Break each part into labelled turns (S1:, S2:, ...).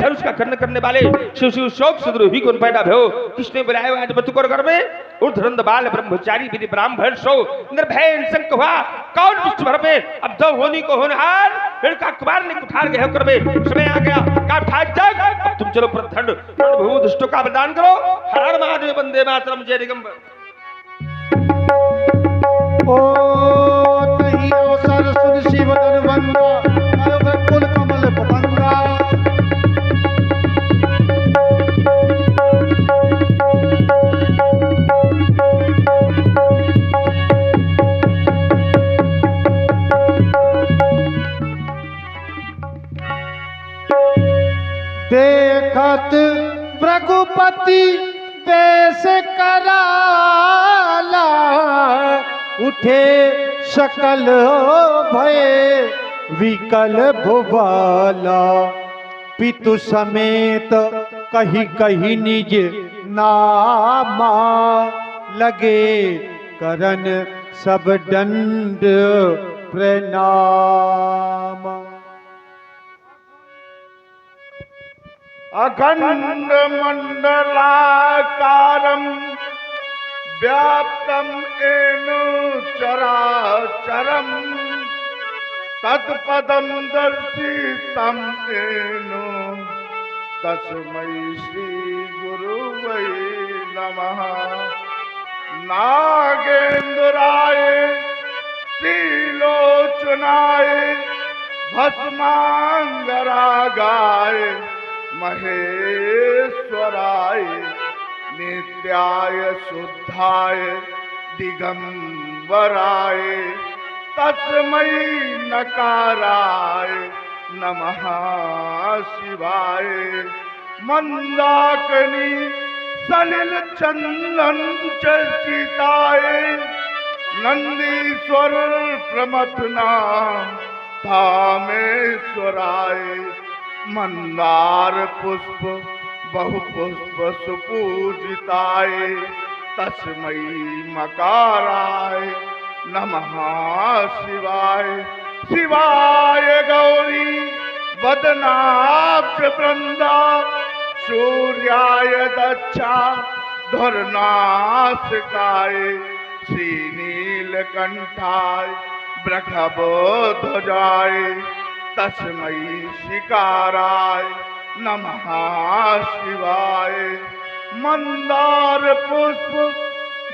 S1: धनुष का खंडन करने वाले शिव शिव शोक सुद्रोही को पैदा भयो। किसने बुलाया आज बतुकर घर में? उर्धरंद बाल ब्रह्मचारी विधि ब्राह्मण सो निर्भय संक हुआ कौन विश्व भर में अब दो होनी को होनहार लड़का कुमार ने कुठार गए कर में समय आ गया का ठाक जग अब तुम चलो प्रथंड भू दुष्टों का बलिदान करो। हर हर महादेव वंदे मातरम जय दिगंबर।
S2: ओ तही अवसर सुन शिव जन वंदा आयोग कुल कमल पतंगा। देखत भृगुपति बेस कराला उठे सकल भय विकल भुवला। पितु समेत कही कही निज नामा लगे करन सब दंड प्रणाम।
S3: अखंड मंडलाकारं व्याप्तं येन चराचरं तत्पदं दर्शितं येन तस्मै श्री गुरुवे नमः। नागेन्द्राय त्रिलोचनाय भस्मांगरागाय महेश्वराय नित्याय शुद्धाय दिगंबराय तस्मै नकाराय नमः शिवाय। मंदाकिनी सलिल चंदन चर्चिताय नंदीश्वर प्रमथना धामेश्वराय। मंदार पुष्प बहुपुष्प सुपूजिताय तस्मै मकाराय नमः शिवाय। शिवाय गौरी वदनाब्ज वृंदा सूर्याय दक्षा धुरनासिकाय श्रीनीलकंठाय वृषभध्वजाय तस्मै शिकाराय नमः शिवाय। मंदार पुष्प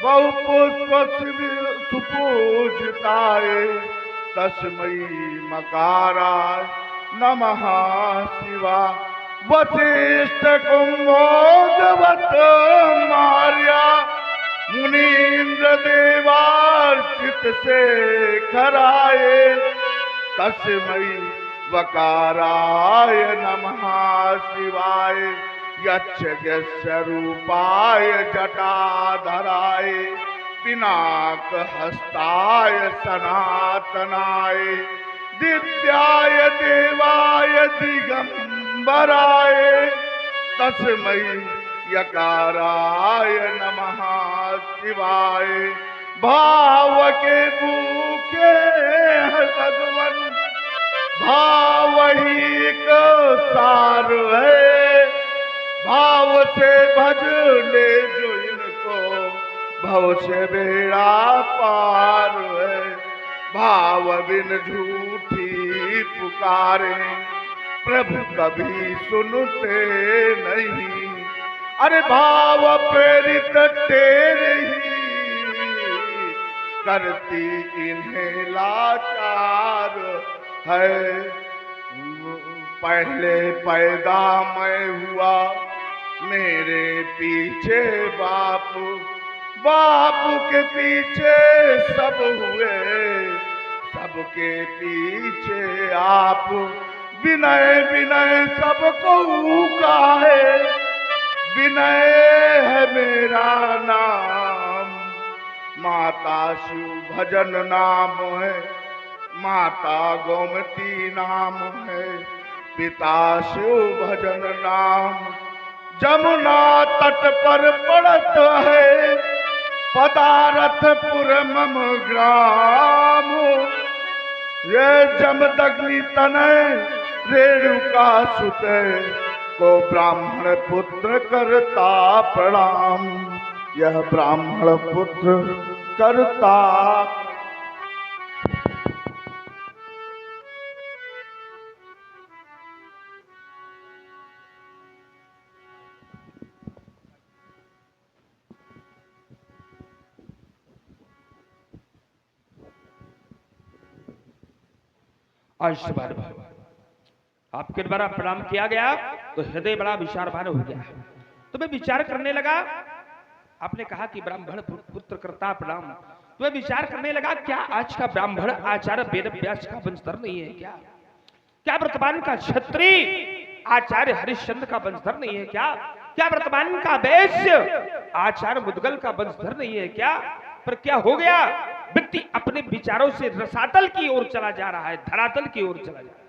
S3: बहुपुष्प सुपूजिताय तस्मै मकाराय नमः शिवाय। वसिष्ठ कुंभोजवत मार्या मुनीन्द्र देवार्चित से खराय तस्मै वकाराय नमः शिवाय। यक्षस्वरूपाय जटाधराय पिनाक हस्ताय सनातनाय दिव्याय देवाय दिगंबराय तस्मै यकाराय नमः शिवाय। भाव के भूखे भगवन भाव ही एक सार है। भाव से भज ले जो इनको भव से बेड़ा पार है। भाव बिन झूठी पुकारे प्रभु कभी सुनते नहीं। अरे भाव प्रेरित तेरे ही करती इन्हें लाचार है। पहले पैदा मैं हुआ मेरे पीछे बापू बापू के पीछे सब हुए सबके पीछे आप। विनय विनय सबको काहे विनय है मेरा नाम। माता शिव भजन नाम है माता गोमती नाम है। पिता शिव भजन नाम जमुना तट पर पड़त है। पदारथपुर मम ग्राम ये जमदग्नि तनय रेणुका सुत को ब्राह्मण पुत्र करता प्रणाम। यह ब्राह्मण पुत्र करता।
S1: आयुष्मान भव। आपके द्वारा प्रणाम किया गया तो हृदय बड़ा विचारवान हो गया। तो मैं विचार करने लगा, आपने कहा कि ब्राह्मण पुत्र करता प्रणाम, तो मैं विचार करने लगा क्या आज का ब्राह्मण आचार्य वेद व्यास का वंशधर नहीं है क्या? क्या वर्तमान का क्षत्रिय आचार्य हरिश्चंद्र का वंशधर नहीं है क्या? क्या वर्तमान का वैश्य आचार्य मुदगल का वंशधर नहीं है क्या? पर क्या हो गया, व्यक्ति अपने विचारों से रसातल की ओर चला जा रहा है, धरातल की ओर चला जा रहा है।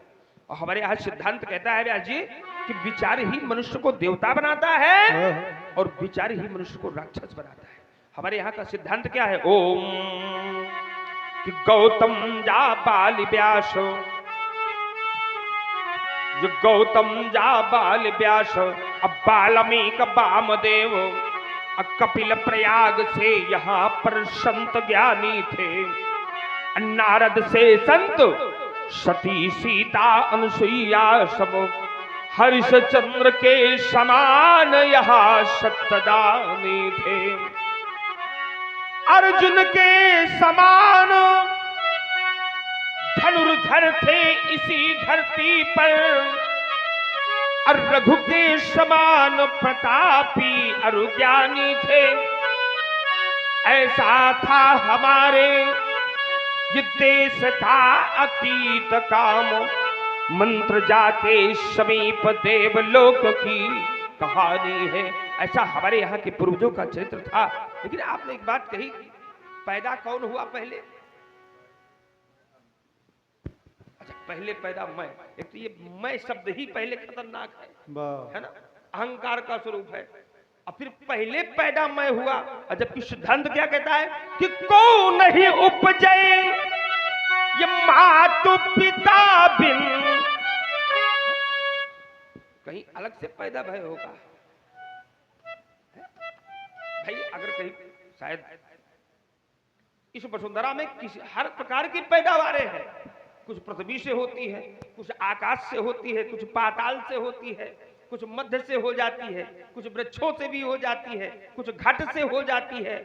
S1: और हमारे यहाँ सिद्धांत कहता है व्यास जी कि विचार ही मनुष्य को देवता बनाता है और विचार ही मनुष्य को राक्षस बनाता है। हमारे यहाँ का सिद्धांत क्या है? ओम कि गौतम जा बाल व्यास, जो गौतम जा बाल व्यास, अब वाल्मीकि वामदेव, कपिल प्रयाग से यहाँ पर संत ज्ञानी थे, नारद से संत, सती सीता अनुसुईया सब, हरिश्चंद्र के समान यहाँ सत्यदानी थे, अर्जुन के समान धनुर्धर थे इसी धरती पर, और रघु के समान प्रतापी अरुज्ञानी थे। ऐसा था हमारे ये देश का अतीत काम, मंत्र जाके समीप देवलोक की कहानी है। ऐसा हमारे यहाँ के पूर्वजों का चरित्र था। लेकिन आपने एक बात कही, पैदा कौन हुआ पहले? पहले पैदा मैं। एक तो ये मैं शब्द ही पहले खतरनाक है ना, अहंकार का स्वरूप है। और फिर पहले पैदा मैं हुआ, और जबकि सिद्धांत क्या कहता है कि को नहीं उपजे ये मातु पिता बिन, कहीं अलग से पैदा भय होगा भाई। अगर कहीं शायद इस वसुंधरा में किसी हर प्रकार की पैदावारें हैं, कुछ पृथ्वी से होती है, कुछ आकाश से होती है, कुछ पाताल से होती है, कुछ मध्य से हो जाती है, कुछ वृक्षों से भी हो जाती है, कुछ घट से हो जाती है।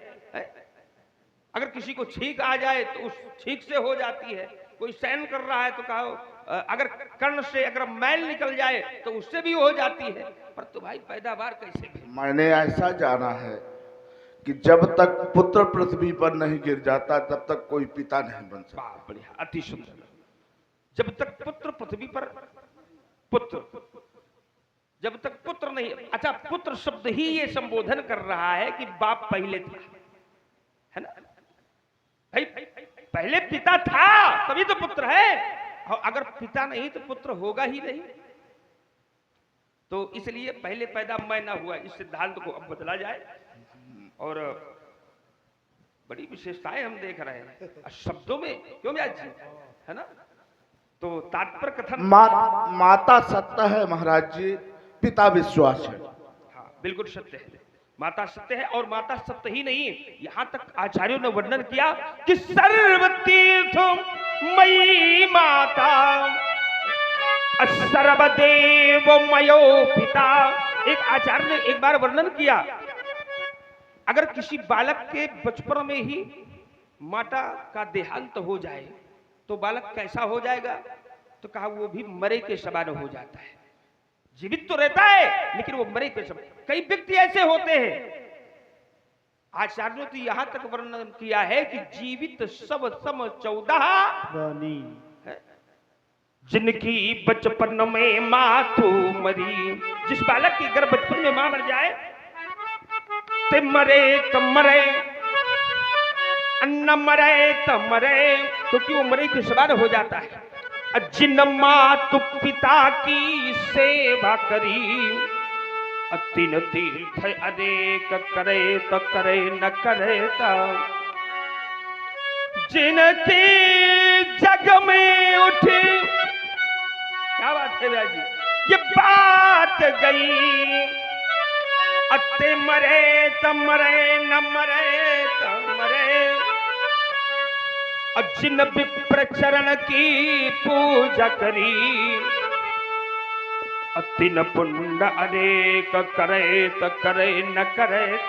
S1: अगर किसी को छींक आ जाए तो उस छींक से हो जाती है, कोई शयन कर रहा है तो कहो, अगर कर्ण से अगर मैल निकल जाए तो उससे भी हो जाती है। पर तो भाई पैदावार कैसे?
S3: मैंने ऐसा जाना है कि जब तक पुत्र पृथ्वी पर नहीं गिर जाता तब तक कोई पिता नहीं बन सकता।
S1: बढ़िया, अति सुंदर। जब तक पुत्र पृथ्वी पर, पुत्र जब तक पुत्र नहीं, अच्छा पुत्र शब्द ही ये संबोधन कर रहा है कि बाप पहले था, है ना भाई? पहले पिता था तभी तो पुत्र है, और अगर पिता नहीं तो पुत्र होगा ही नहीं। तो इसलिए पहले पैदा मैं ना हुआ, इस सिद्धांत को अब बदला जाए। और बड़ी विशेषताएं हम देख रहे हैं शब्दों में, क्यों व्यास जी, है ना? तो तात्पर्य कथन,
S3: माता सत्य है महाराज जी, पिता विश्वास है।
S1: हाँ बिल्कुल सत्य है, माता सत्य है। और माता सत्य ही नहीं, यहां तक आचार्यों ने वर्णन किया कि सर्वतीर्थ मयी माता, सर्वदेव मयो पिता। एक आचार्य ने एक बार वर्णन किया, अगर किसी बालक के बचपन में ही माता का देहांत हो जाए तो बालक कैसा हो जाएगा? तो कहा वो भी मरे के समान हो जाता है। जीवित तो रहता है लेकिन वो मरे के समान। कई व्यक्ति ऐसे होते हैं, आचार्यों ने तो यहां तक वर्णन किया है कि जीवित सब सम 14 जिनकी बचपन में मातू मरी। जिस बालक की गर्भ बचपन में मां मर जाए ते मरे तो मरे, न मरे तो मरे, क्योंकि वो मरे के समान हो जाता है। जिन मातु पिता की सेवा करी, तीन तीर्थ अनेक करे तो करे, न करे तो। जिनकी जग में उठी, क्या बात है भैया जी, ये बात गई, अत्ते मरे त मरे न मरे त मरे, जिन विप्र चरण की पूजा करी, तिन पुण्य अनेक करे त करे न करे त।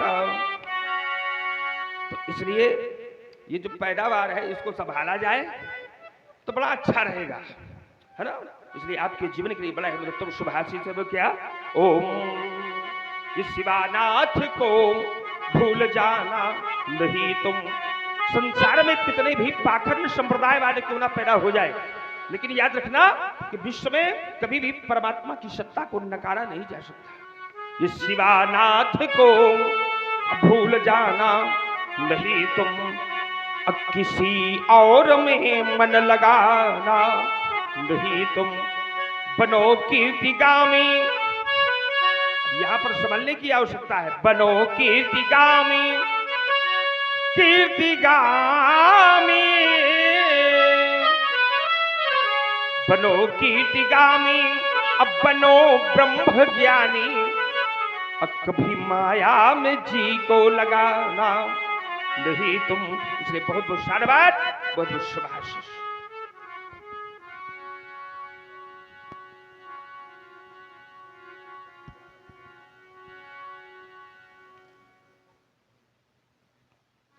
S1: तो इसलिए ये जो पैदावार है इसको संभाला जाए तो बड़ा अच्छा रहेगा, है ना। इसलिए आपके जीवन के लिए बड़ा उत्तम शुभाशीष है वो क्या, ओम ये शिवानाथ को भूल जाना नहीं तुम। संसार में कितने भी पाखंड संप्रदाय वाले क्यों ना पैदा हो जाए, लेकिन याद रखना कि विश्व में कभी भी परमात्मा की सत्ता को नकारा नहीं जा सकता। ये शिवानाथ को भूल जाना नहीं तुम, अब किसी और में मन लगाना नहीं तुम, बनो कीर्तिगामी। यहां पर समझने की आवश्यकता है, बनो कीर्तिगामी, कीर्तिगामी, बनो कीर्तिगामी, अब बनो ब्रह्म ज्ञानी, अब कभी माया में जी को लगाना नहीं तुम। इसलिए बहुत बहुत साधुवाद, बहुत बहुत शुभाशीष।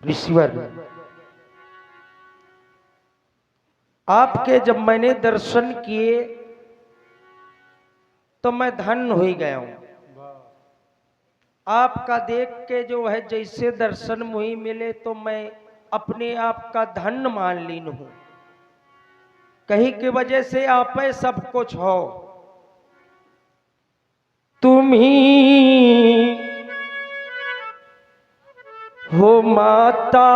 S4: ऋषिवर, आपके जब मैंने दर्शन किए तो मैं धन्य हो गया हूं। आपका देख के जो है जैसे दर्शन मुझे मिले तो मैं अपने आप का धन्य मान लीन हूं। कहीं की वजह से आप में सब कुछ हो, तुम ही हो माता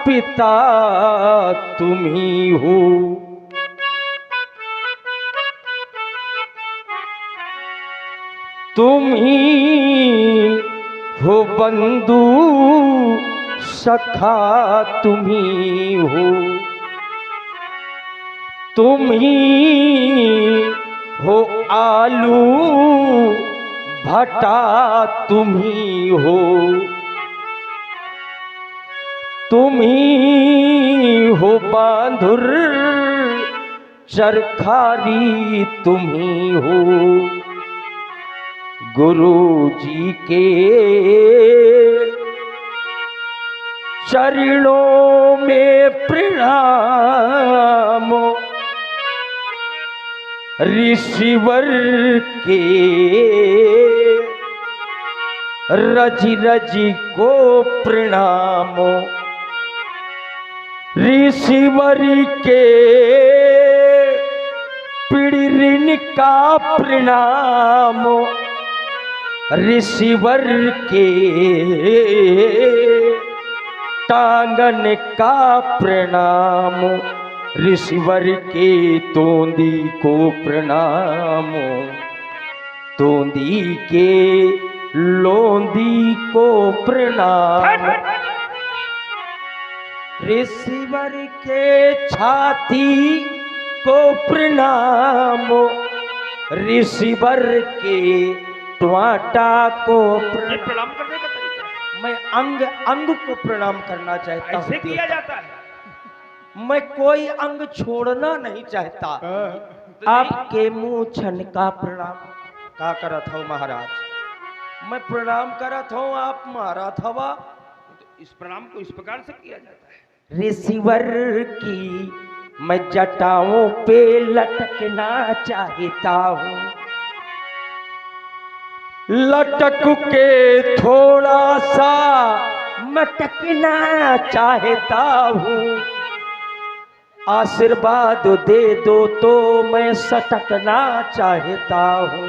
S4: पिता, तुम ही हो तुम ही हो बंधु सखा, तुम ही हो, तुम ही हो आलू भटा, तुम ही हो, तुम ही हो बांधुर चरखारी, तुम ही हो गुरु जी के चरणों में प्रणाम, ऋषिवर के रज रज को प्रणाम, ऋषिवर के पीढ़ी ऋण का प्रणाम, ऋषिवर के टांगन का प्रणाम, ऋषिवर के तोंदी को प्रणाम, तोंदी के लोंदी को प्रणाम, ऋषिवर के छाती को प्रणाम, ऋषिवर के ट्वाटा को
S1: ये प्रणाम करने का तरीका है।
S4: मैं अंग अंग को प्रणाम करना चाहता हूँ।
S1: ऐसे किया जाता है।
S4: मैं कोई अंग छोड़ना नहीं चाहता। आपके मुंह छन का प्रणाम का करत हो महाराज, मैं प्रणाम करत हूँ, आप महाराज हवा।
S1: तो इस प्रणाम को इस प्रकार से किया जाता है।
S4: ऋषिवर की मैं जटाओं पे लटकना चाहता हूँ, लटक के थोड़ा सा मटकना चाहता हूँ, आशीर्वाद दे दो तो मैं सटकना चाहता हूँ,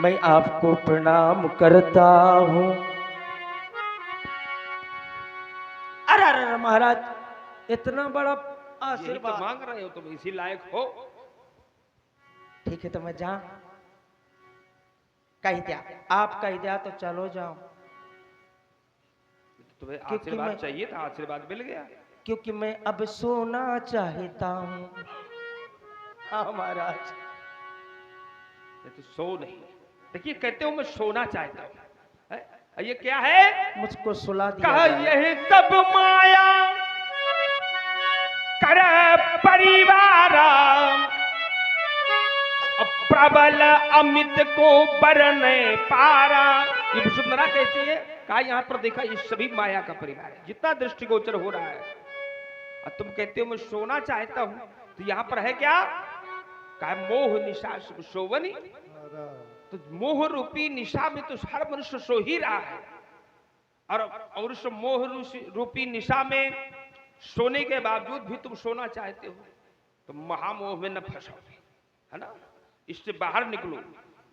S4: मैं आपको प्रणाम करता हूँ। अरे अरे महाराज, इतना बड़ा
S1: यही तो
S4: आशीर्वाद
S1: मांग रहे हो, तुम इसी लायक हो।
S4: ठीक है तो मैं जा कह दिया, आप कह दिया तो चलो जाओ,
S1: तुम्हें
S4: क्योंकि
S1: आशीर्वाद
S4: मैं-
S1: चाहिए था, आशीर्वाद मिल गया।
S4: क्योंकि मैं अब सोना चाहता हूँ। हाँ महाराज,
S1: तो सो नहीं। देखिए कहते हो मैं सोना चाहता हूं, ये क्या है?
S4: मुझको सुला दिया
S1: कहा
S4: जाए।
S1: यही सब माया कर परिवार, प्रबल अमित को बरने पारा। ये वसुंधरा कहती है, कहा यहाँ पर देखा ये सभी माया का परिवार है, जितना दृष्टिगोचर हो रहा है। और तुम कहते हो मैं सोना चाहता हूं, तो यहाँ पर है क्या? कहा मोह निशा सोवनी। तो मोह रूपी निशा में तो हर मनुष्य सो ही रहा है, और उस मोह रूपी निशा में सोने के बावजूद भी तुम सोना चाहते हो, तो महामोह में न फंसोगे, है ना? इससे बाहर निकलो।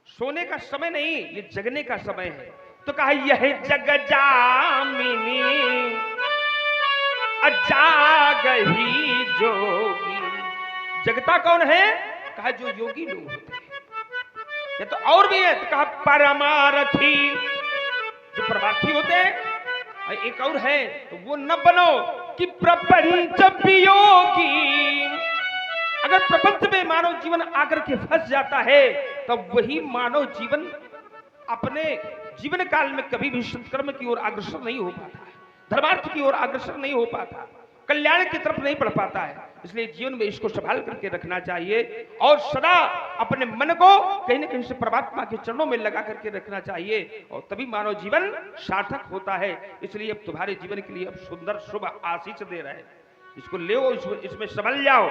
S1: सोने का समय नहीं, ये जगने का समय है। तो कहा यह जग जामिनी अजाग ही जोगी। जगता कौन है? कहा जो योगी लोग होते हैं। ये तो और भी है, तो कहा परमारथी, जो परमार्थी होते हैं। एक और है, तो वो न बनो कि प्रपंच वियोगी। अगर प्रपंच में मानव जीवन आकर के फंस जाता है, तब वही मानव जीवन अपने जीवन काल में कभी भी सत्कर्म की ओर अग्रसर नहीं हो पाता है, धर्मार्थ की ओर अग्रसर नहीं हो पाता, कल्याण की तरफ नहीं बढ़ पाता है। इसलिए जीवन में इसको संभाल करके रखना चाहिए और सदा अपने मन को कहीं न कहीं से परमात्मा के चरणों में लगा करके रखना चाहिए, और तभी मानव जीवन सार्थक होता है। इसलिए अब तुम्हारे जीवन के लिए अब सुंदर शुभ आशीष दे रहे हैं, इसको ले, इसमें संभल जाओ।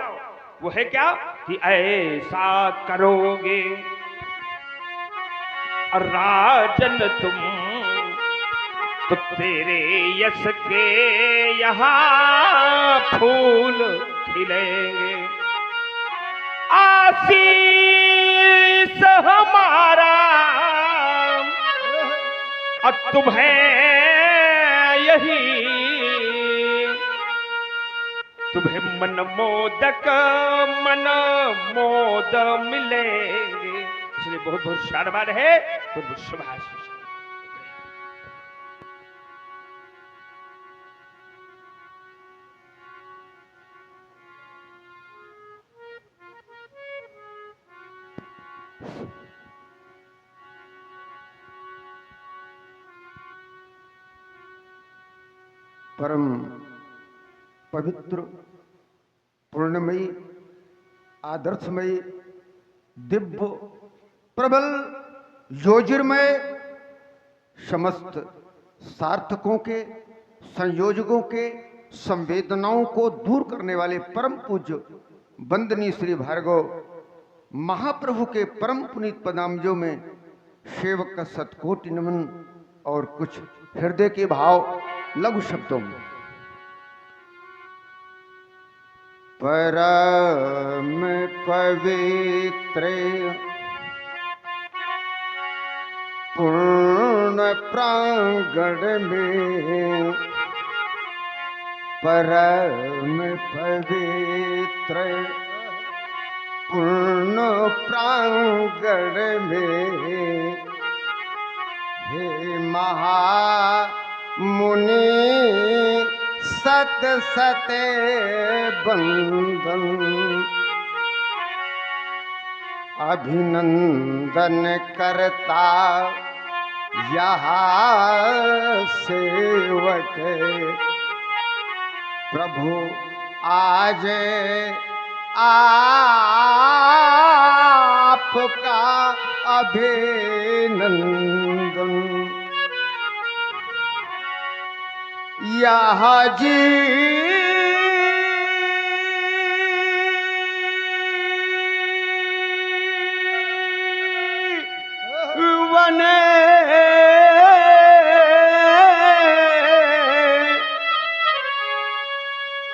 S1: वो है क्या? कि ऐसा करोगे और राजन तुम, तो तेरे यश के यहाँ फूल खिलेंगे। आशीष हमारा और तुम्हें यही, तुम्हें मन मोदक मन मोद मिलेंगे। इसलिए बहुत बहुत शानदार है, बहुत बहुत शुभाश।
S5: परम पवित्र, पूर्णमयी, आदर्शमयी, दिव्य, प्रबल, ज्योतिर्मय, समस्त सार्थकों के, संयोजकों के संवेदनाओं को दूर करने वाले परम पूज्य वंदनीय श्री भार्गव महाप्रभु के परम पुनीत पदाम्जों में सेवक का शतकोटि नमन और कुछ हृदय के भाव लघु शब्दों में। परम पवित्र पूर्ण प्रांगण में, परम पवित्र पूर्ण प्रांगण में, हे महामुनि सत सते बंदन, अभिनंदन करता यहाँ सेवक प्रभु आज आपका अभिनंदन। यह जीवन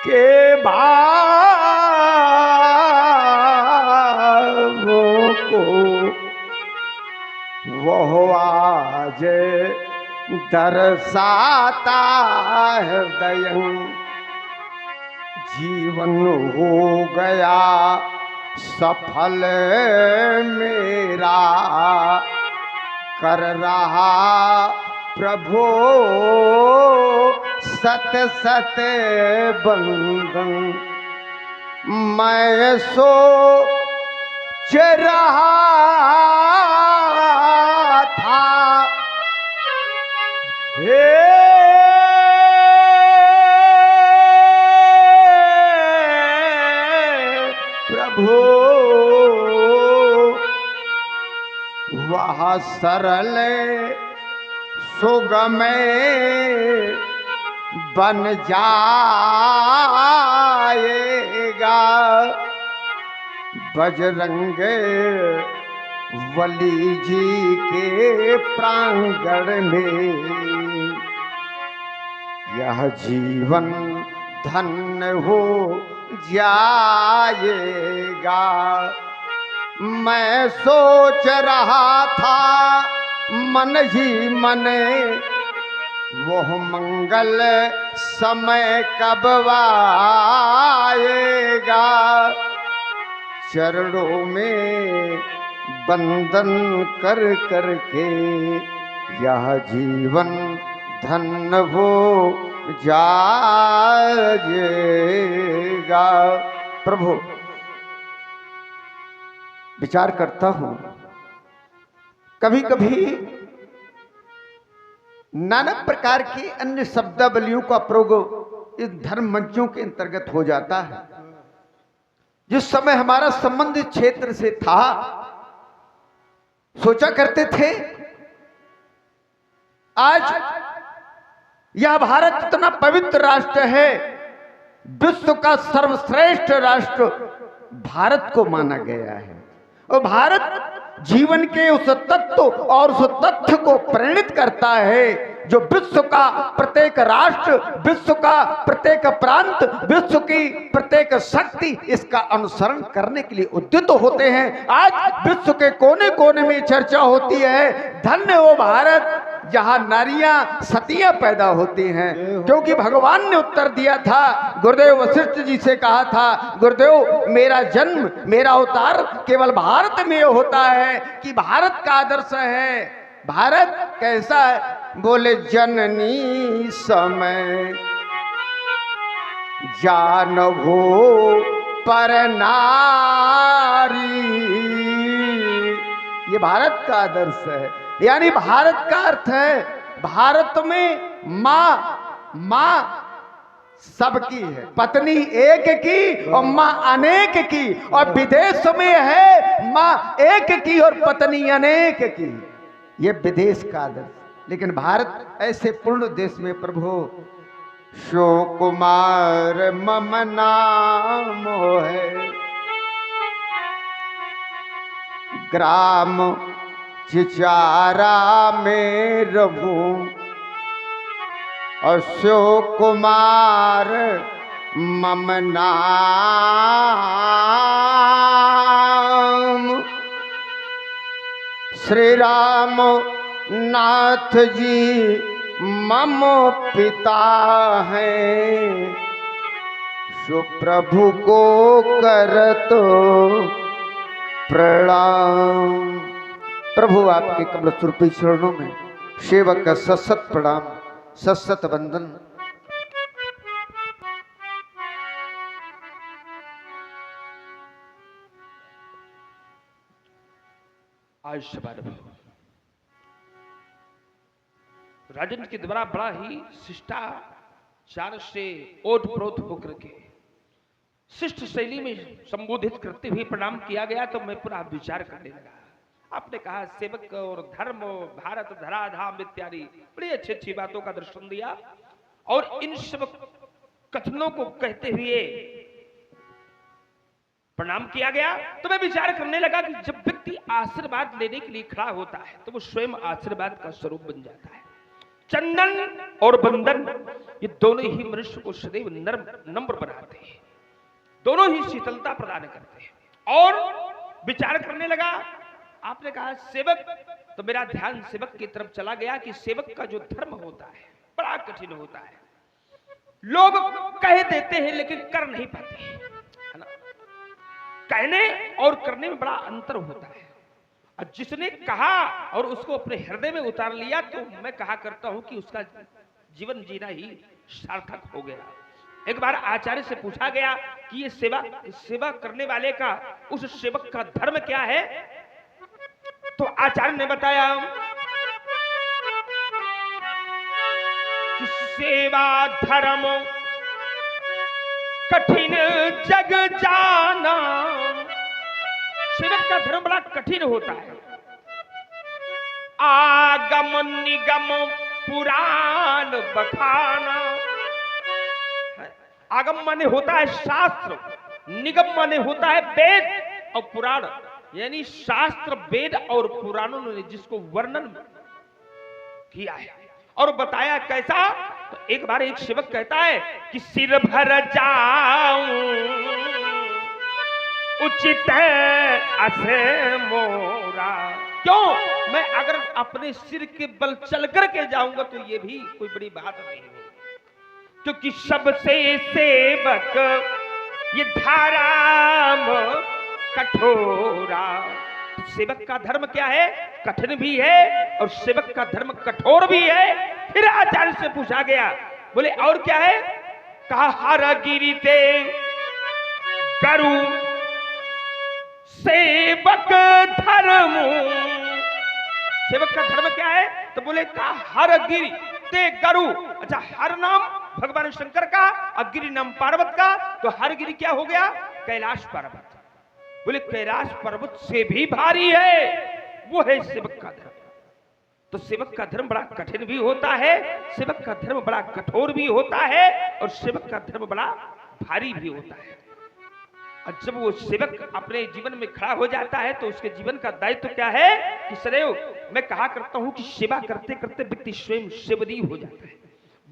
S5: के भावों को वह आज दर्शाता हृदय, जीवन हो गया सफल मेरा, कर रहा प्रभु सत सत बंदन। मैं सो रहा था। हे प्रभु वह सरल सुगम बन जाएगा बजरंग बली जी के प्रांगण में। यह जीवन धन्य हो जाएगा। मैं सोच रहा था मन ही मन, वह मंगल समय कब आएगा। चरणों में बंदन कर करके यह जीवन धन्य हो जाएगा। प्रभु विचार करता हूं, कभी कभी नाना प्रकार की अन्य शब्दावलियों का प्रयोग इस धर्म मंचों के अंतर्गत हो जाता है। जिस समय हमारा संबंध क्षेत्र से था, सोचा करते थे आज यह भारत इतना पवित्र राष्ट्र है, विश्व का सर्वश्रेष्ठ राष्ट्र भारत को माना गया है। और भारत जीवन के उस तत्व और उस तथ्य को प्रेरित करता है जो विश्व का प्रत्येक राष्ट्र, विश्व का प्रत्येक प्रांत, विश्व की प्रत्येक शक्ति इसका अनुसरण करने के लिए उद्युक्त होते हैं। आज विश्व के कोने कोने में चर्चा होती है, धन्य हो भारत जहां नारियां सतियां पैदा होती हैं। क्योंकि भगवान ने उत्तर दिया था, गुरुदेव वशिष्ठ जी से कहा था, गुरुदेव मेरा जन्म, मेरा अवतार केवल भारत में होता है कि भारत का आदर्श है। भारत कैसा है? बोले जननी समय जानबो पर नारी। ये भारत का आदर्श है। यानी भारत का अर्थ है, भारत में माँ सबकी है, पत्नी एक की और माँ अनेक की। और विदेश में है माँ एक की और पत्नी अनेक की। ये विदेश का आदर्श। लेकिन भारत ऐसे पूर्ण देश में प्रभु शो कुमार मम नाम है, ग्राम चिचारा में रहूं और शो कुमार मम नाम। श्री राम नाथ जी मम पिता हैं, सो प्रभु को करतो प्रणाम। प्रभु आपके कमल स्वरूपी चरणों में सेवक का सशत प्रणाम, सशत वंदन।
S1: आयुष्मान भव। राजन के द्वारा बड़ा ही शिष्टाचार से ओतप्रोत होकर के शिष्ट शैली में संबोधित करते हुए प्रणाम किया गया। तो मैं पूरा विचार करने लगा। आपने कहा सेवक और धर्म, भारत धराधाम इत्यादि बड़ी अच्छी अच्छी बातों का दर्शन दिया। और इन सब कथनों को कहते हुए प्रणाम किया गया। तो मैं विचार करने लगा कि जब व्यक्ति आशीर्वाद लेने के लिए खड़ा होता है तो वो स्वयं आशीर्वाद का स्वरूप बन जाता है। चंदन और बंदन ये दोनों ही मनुष्य को सदैव नम्र बनाते हैं, दोनों ही शीतलता प्रदान करते हैं। और विचार करने लगा, आपने कहा सेवक, तो मेरा ध्यान सेवक की तरफ चला गया कि सेवक का जो धर्म होता है बड़ा कठिन होता है। लोग कह देते हैं लेकिन कर नहीं पाते, है ना। कहने और करने में बड़ा अंतर होता है। और जिसने कहा और उसको अपने हृदय में उतार लिया तो मैं कहा करता हूं कि उसका जीवन जीना ही सार्थक हो गया। एक बार आचार्य से पूछा गया कि ये सेवा करने वाले का, उस सेवक का धर्म क्या है? तो आचार्य ने बताया कि सेवा धर्म कठिन जग जाना। सेवक का धर्म बड़ा कठिन होता है। आगम निगम पुराण बखाना। आगम माने होता है शास्त्र, निगम माने होता है वेद, और पुराण यानी शास्त्र, वेद और पुराणों ने जिसको वर्णन किया है और बताया कैसा। तो एक बार एक सेवक कहता है कि सिर भर जाऊं उचित असे मोरा। क्यों? मैं अगर अपने सिर के बल चल करके जाऊंगा तो ये भी कोई बड़ी बात नहीं है, क्योंकि सबसे सेवक ये धाराम कठोरा। सेवक का धर्म क्या है? कठिन भी है और सेवक का धर्म कठोर भी है। फिर आचार्य से पूछा गया, बोले और क्या है? कहा हर गिरिते करु सेवक धर्म। सेवक का धर्म क्या है? तो बोले कहा हर गिरि ते गरु। अच्छा, हर नाम भगवान शंकर का और गिरि नाम पार्वत का, तो हर गिरि क्या हो गया? कैलाश पर्वत। बोले कैलाश पर्वत से भी भारी है, वो है सेवक का धर्म। तो सेवक का धर्म बड़ा कठिन भी होता है, सेवक का धर्म बड़ा कठोर भी होता है, और सेवक का धर्म बड़ा भारी भी होता है। और जब वो सेवक अपने जीवन में खड़ा हो जाता है तो उसके जीवन का दायित्व क्या है कि सदैव मैं कहा करता हूं कि सेवा करते करते व्यक्ति स्वयं सेवदी हो जाता है,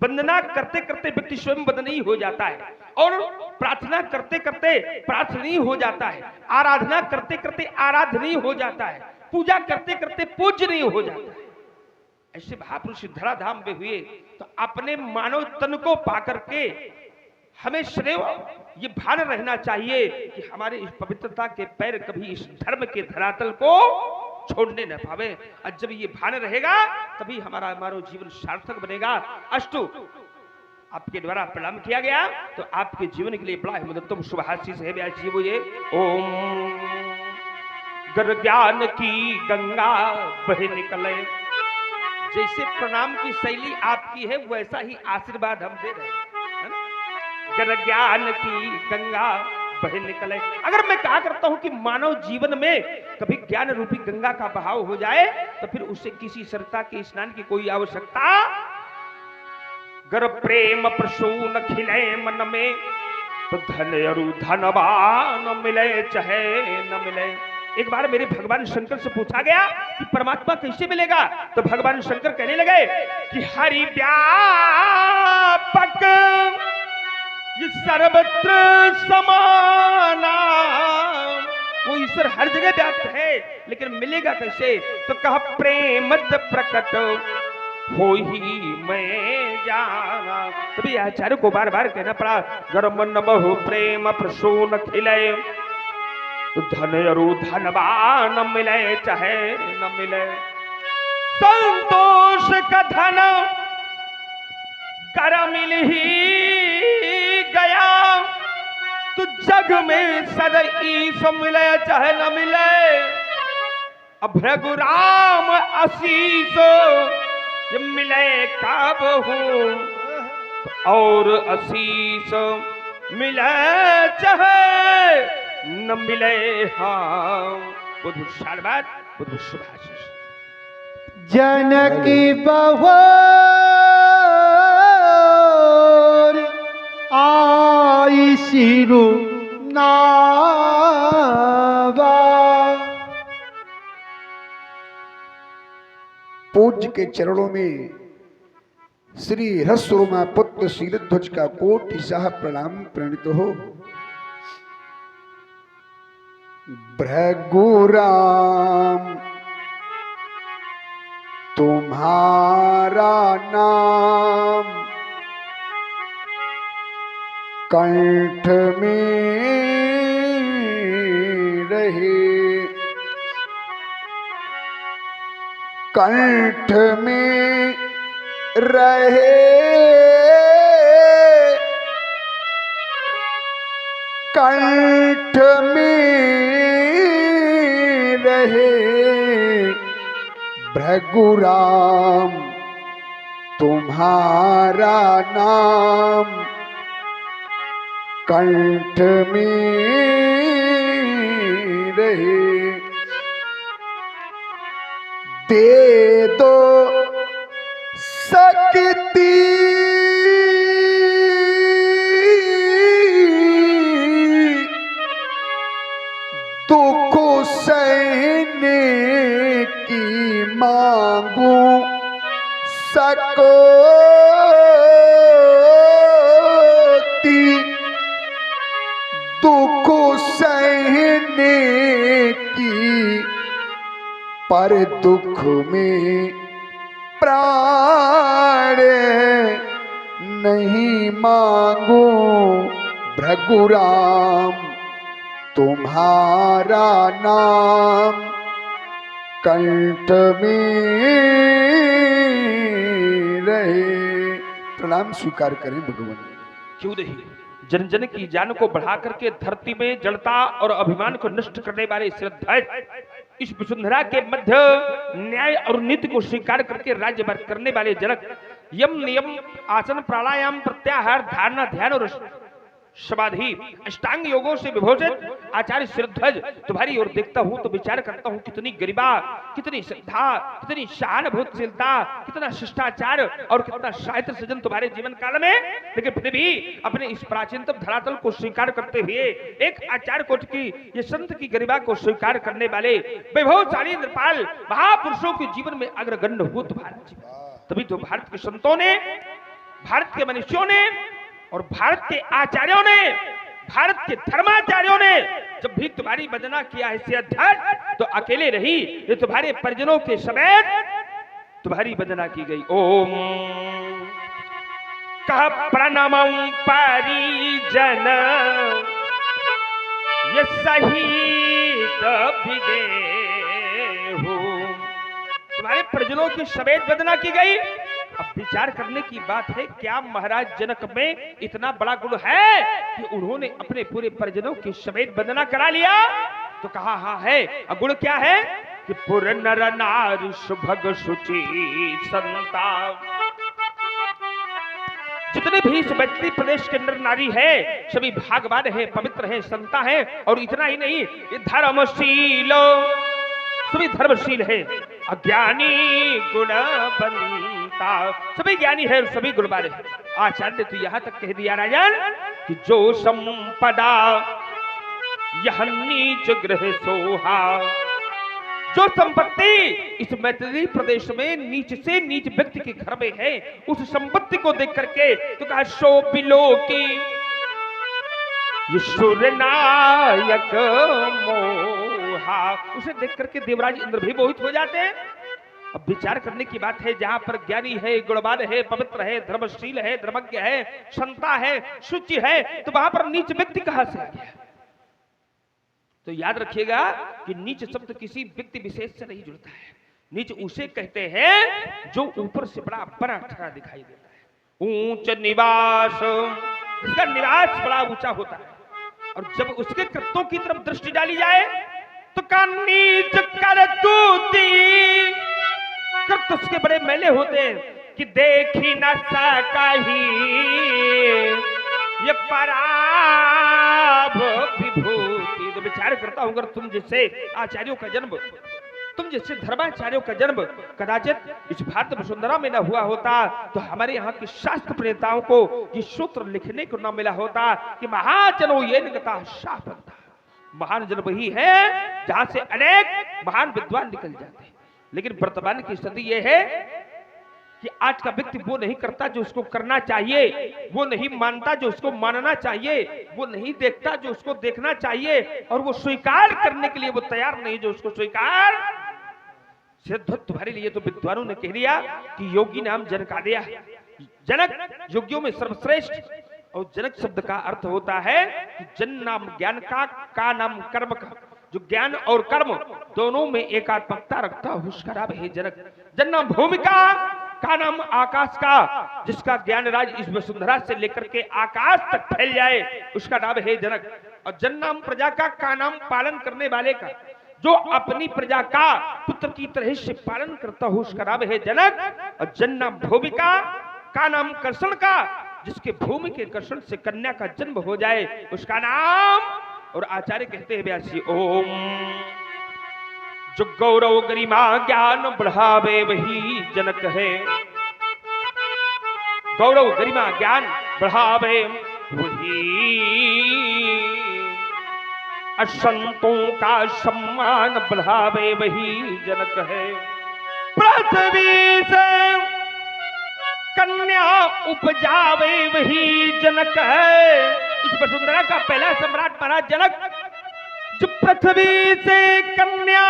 S1: वंदना करते करते व्यक्ति स्वयं वंदनीय हो जाता है, और प्रार्थना करते करते प्रार्थनीय हो जाता है, आराधना करते करते आराधनीय हो जाता है, पूजा करते करते पूजनीय हो जाता है। ऐसे महापुरुष धराधाम में हुए। तो अपने मानव तन को पाकर के हमें सदैव ये भान रहना चाहिए कि हमारे इस पवित्रता के पैर कभी इस धर्म के धरातल को छोड़ने न पावे। और जब ये भान रहेगा तभी हमारा जीवन सार्थक बनेगा। अष्टु आपके द्वारा प्रणाम किया गया, तो आपके जीवन के लिए बड़ा हिमोत्तम शुभाशीष है। व्यास जी बोलिए, ओम गर ज्ञान की गंगा बह निकले। जैसे प्रणाम की शैली आपकी है वैसा ही आशीर्वाद हम दे रहे हैं। गर ज्ञान की गंगा बह निकले। अगर मैं कहा करता हूं कि मानव जीवन में कभी ज्ञान रूपी गंगा का बहाव हो जाए तो फिर उसे किसी सरता के स्नान की कोई आवश्यकता। गर प्रेम प्रसून खिले मन में तो धन अरु धनवान मिले चाहे न मिले। एक बार मेरे भगवान शंकर से पूछा गया कि परमात्मा कैसे मिलेगा, तो भगवान शंकर कहने लगे कि हरि व्यापक ये सर्वत्र समाना। वो ईश्वर हर जगह व्याप्त है, लेकिन मिलेगा कैसे? तो कहा प्रेम प्रकट हो ही मैं जाना। तभी आचार्य को बार बार कहना पड़ा, गर्म न बहु प्रेम प्रसून खिले तो धन अरु धनवान मिले चाहे न मिले। संतोष का धन कर मिल ही गया तो जग में सदैव ईश मिले चाहे न मिले। अब रघुराम आशीष ये मिले कब हूं और आशीष मिले चाहे न मिले। हाँ, बुद्ध सारवाद, बुद्ध शुभाशीष।
S2: जनकी बहुर आई सिरु नावा।
S5: पूज्य के चरणों में श्री हर्षोमा पुत्र शीलध्वज का कोटि सह प्रणाम प्रणित हो। भृगुराम तुम्हारा नाम कंठ में रहे, कंठ में रहे कंठ में रहे भृगुराम तुम्हारा नाम, कंठ में रहे। दे दो सकती दुख सहने की मांगू सकती, दुख सहने की पर दुख में प्राण नहीं मांगू भृगुराम तुम्हारा नाम, कंठ में रहे। प्रणाम स्वीकार करें भगवान।
S1: क्यों नहीं, जन जन की जान को बढ़ा करके धरती में जड़ता और अभिमान को नष्ट करने वाले श्रद्धा इस वसुंधरा के मध्य न्याय और नीति को स्वीकार करके राज्यभार करने वाले जनक, यम नियम आसन प्राणायाम प्रत्याहार धारणा ध्यान और समाधि अष्टांग योगों से विभूषित आचार्य शिरध्वज तुम्हारी ओर देखता हूं तो विचार करता हूं कितनी गरिमा, कितनी श्रद्धा, कितनी सहानुभूतिशीलता, कितना शिष्टाचार और कितना साहित्य सृजन तुम्हारे जीवन काल में। लेकिन फिर भी अपने इस प्राचीनतम धरातल को स्वीकार करते हुए एक आचार्य कोट की ये संत की गरिमा को स्वीकार करने वाले वैभवशाली नृपाल महापुरुषों के जीवन में अग्रगण्य हो तुम्हारा जीवन। तभी तो भारत के संतों ने, भारत के मनुष्यों ने और भारत के आचार्यों ने, भारत के धर्माचार्यों ने जब भी तुम्हारी वंदना किया है सिद्धार्थ तो अकेले रही, ये तुम्हारे परिजनों के समेत तुम्हारी वंदना की गई। ओम कह प्रणमं परिजन ये सहित विदेहु, तुम्हारे परिजनों की समेत वंदना की गई। अब विचार करने की बात है, क्या महाराज जनक में इतना बड़ा गुण है कि उन्होंने अपने पूरे परिजनों की समेत वंदना करा लिया? तो कहा हाँ है। अब गुण क्या है कि पुर नर नारी सुभग शुचि संता, जितने भी इस मैथिली प्रदेश के नर नारी है सभी भागवान है, पवित्र है, संता है। और इतना ही नहीं, ये धर्मशील, सभी धर्मशील है, अज्ञानी गुणवंता, सभी ज्ञानी है और सभी गुणवान है। आचार्य ने तो यहां तक कह दिया राजन कि जो संपदा यह नीच ग्रह सोहा, जो संपत्ति इस मैथिली प्रदेश में नीच से नीच व्यक्ति के घर में है, उस संपत्ति को देख करके तो कहा सो बिलो की ये सूर्यनायक मोहा, उसे देख करके देवराज इंद्र भी मोहित हो जाते हैं। अब विचार करने की बात है, जहां पर ज्ञानी है, गुणवान है, पवित्र है, धर्मशील है, धर्मज्ञ है, संता है, शुचि है, तो वहां पर नीच व्यक्ति कहां से आ गया? तो याद रखिएगा कि नीच शब्द किसी व्यक्ति विशेष से नहीं जुड़ता है। नीच उसे कहते हैं जो ऊपर से बड़ा बड़ा खड़ा दिखाई देता है। ऊंच निवास, इसका निवास बड़ा ऊंचा होता है, और जब उसके कृत्यों की तरफ दृष्टि डाली जाए तो का नीच करतूती, कृत्य उसके बड़े मैले होते हैं कि देखी न सकाही ये पराभ विभूति। तो विचार करता हूं, अगर तुम जैसे आचार्यों का जन्म, तुम जैसे धर्माचार्यों का जन्म कदाचित इस भारत वसुंधरा में न हुआ होता तो हमारे यहाँ के शास्त्र प्रणेताओं को ये सूत्र लिखने को न मिला होता कि महाजनो ये निकता शापंता। महान जन वही है जहां से अनेक महान विद्वान निकल जाते हैं। लेकिन वर्तमान की स्थिति यह है कि आज का व्यक्ति वो नहीं करता जो उसको करना चाहिए, वो नहीं मानता जो उसको मानना चाहिए, वो नहीं देखता जो उसको देखना चाहिए, और वो स्वीकार करने के लिए वो तैयार नहीं जो उसको स्वीकार। सिद्ध तुम्हारे लिए तो विद्वानों ने कह दिया कि योगी नाम जनक आ गया। जनक योगियों में सर्वश्रेष्ठ, और जनक शब्द का अर्थ होता है कि जन नाम ज्ञान का नाम कर्म का, जो ज्ञान और कर्म दोनों में एकात्मकता रखता है उसका नाम है जनक। जन नाम भूमिका का नाम आकाश का, जिसका ज्ञान राज इस वसुंधरा से लेकर के आकाश तक फैल जाए उसका नाम है जनक। और जन नाम प्रजा का नाम पालन करने वाले का। जो अपनी प्रजा का पुत्र की तरह से पालन करता हो उसका नाम है जनक। और जन नाम भूमिका का नाम कर्षण का, जिसके भूमि के कर्षण से कन्या का जन्म हो जाए उसका नाम। और आचार्य कहते हैं व्यासी, ओम जो गौरव गरिमा ज्ञान बढ़ावे वही जनक है। गौरव गरिमा ज्ञान बढ़ावे वही, असंतों का सम्मान बढ़ावे वही जनक है। पृथ्वी से कन्या उपजावे वही जनक है। इस वसुंधरा का पहला सम्राट महाराज जनक, जो पृथ्वी से कन्या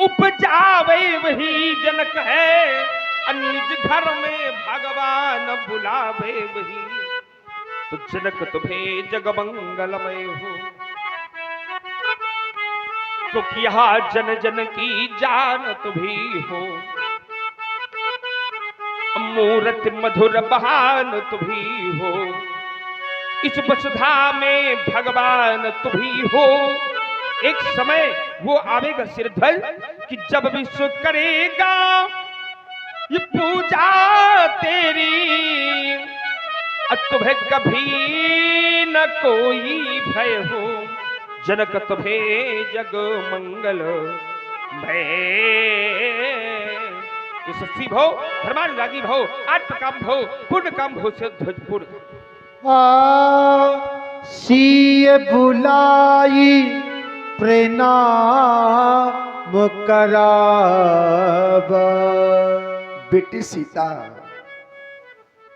S1: उपजावे वही जनक है। निज घर में भगवान बुलावे वही, तो जनक तुम्हें जग मंगलमय हो। तो यहाँ जन जन की जानत भी हो, मूर्ति मधुर बहान तुम्ही हो। इस वसुधा में भगवान तुम्ही हो। एक समय वो आवेगा सिरध्वज कि जब विश्व करेगा ये पूजा तेरी, तुम्हें कभी न कोई भय हो। जनक तुम्हें जग मंगल यशस्वी भव, धर्मानुरागी भव, आत्मकाम भव, पूर्ण काम भव से ध्वजपुर।
S2: सीय बुलाई प्रणाम कराब।
S5: बेटी सीता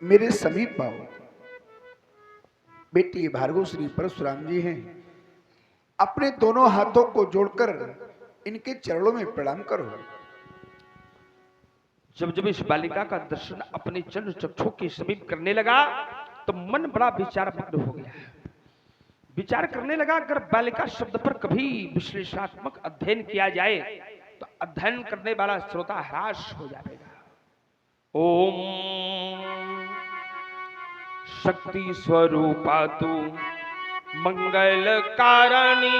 S5: मेरे समीप आओ। बेटी भार्गव श्री परशुराम जी हैं, अपने दोनों हाथों को जोड़कर इनके चरणों में प्रणाम करो।
S1: जब जब इस बालिका का दर्शन अपने चरण चक्षु के समीप करने लगा तो मन बड़ा विचार मग्न हो गया। विचार करने लगा, अगर बालिका शब्द पर कभी विश्लेषणात्मक अध्ययन किया जाए तो अध्ययन करने वाला श्रोता हराश हो जाएगा। ओम शक्ति स्वरूपा तू मंगल कारणी,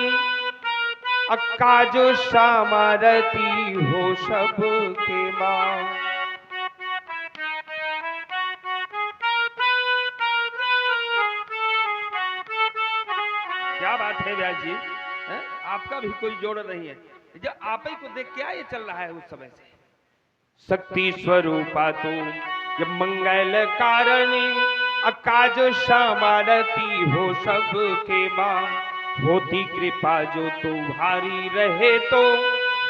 S1: अकाज सामरती हो सबके मां। क्या बात है व्यास जी, है? आपका भी कोई जोड़ नहीं है, जो आप ही को देख के ये चल रहा है उस समय से। शक्ति स्वरूपा तू ये मंगल कारणी, अकाज सामरती हो सबके मां। होती कृपा जो तुम्हारी रहे तो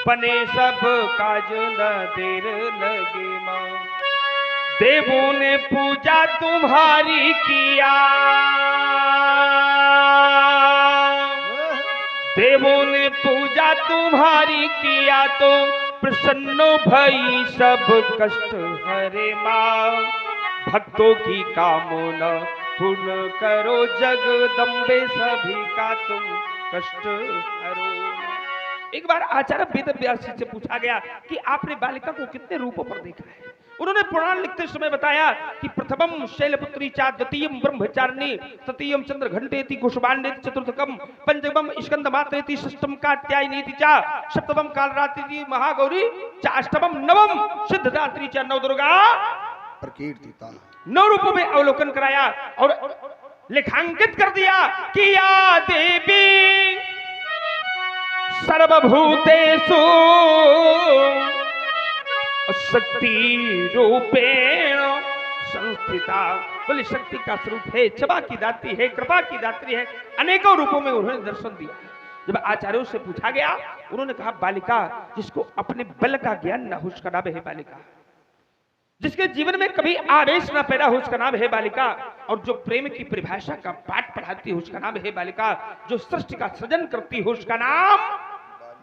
S1: बने सब काज न देर लगे मां। देवों ने पूजा तुम्हारी किया, देवों ने पूजा तुम्हारी किया तो प्रसन्न भई सब कष्ट हरे मां। भक्तों की कामना पूर्ण करो जगदम्बे, सभी का तुम कष्ट हरो। एक बार आचार्य वेद व्यास जी से पूछा गया कि आपने बालिका को कितने रूपों पर देखा है। उन्होंने पुराण लिखते समय बताया कि प्रथमम शैलपुत्री चा, द्वितीयम ब्रह्मचारिणी, तृतीयम चंद्रघंटेति कुशमांडेति, चतुर्थकम पंचमम स्कंद मात्रेति, षष्ठम कात्यायनीति चा, सप्तमम कालरात्रि महागौरी चा, अष्टमम नवम सिद्धदात्री चा, नवदुर्गा
S5: प्रकीर्तिता।
S1: 9 रूपों में अवलोकन कराया और लेखांकित कर दिया कि या देवी सर्वभूतेषु शक्ति रूपेण संस्थिता। बोले शक्ति का स्वरूप है, क्षमा की दात्री है, कृपा की दात्री है। अनेकों रूपों में उन्होंने दर्शन दिया। जब आचार्यों से पूछा गया, उन्होंने कहा बालिका जिसको अपने बल का ज्ञान न हो उसका नाम है बालिका। जिसके जीवन में कभी आवेश न पैदा हो उसका नाम है बालिका। और जो प्रेम की परिभाषा का पाठ पढ़ाती हो उसका नाम है बालिका। जो सृष्टि का सृजन करती हो उसका नाम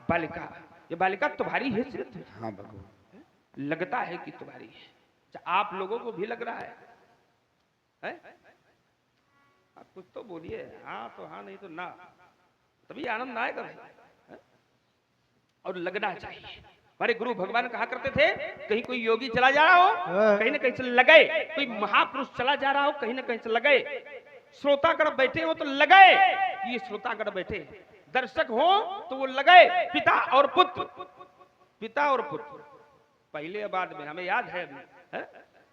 S1: बालिका। ये बालिका तुम्हारी हैसियत है।
S5: हाँ भगवान,
S1: लगता है कि तुम्हारी है। आप लोगों को भी लग रहा है? आप कुछ तो बोलिए, हाँ तो हाँ, नहीं तो ना, तभी आनंद आएगा भाई। और लगना चाहिए। हमारे गुरु भगवान कहा करते थे, कहीं कोई योगी चला जा रहा हो कहीं ना कहीं से लगे, कोई महापुरुष चला जा रहा हो कहीं ना कहीं से लगे। श्रोतागण बैठे हो तो लगे कि ये श्रोतागण बैठे हैं। दर्शक हो तो वो लगे पिता और पुत्र, पिता और पुत्र, पहले या बाद में हमें याद है अभी, है?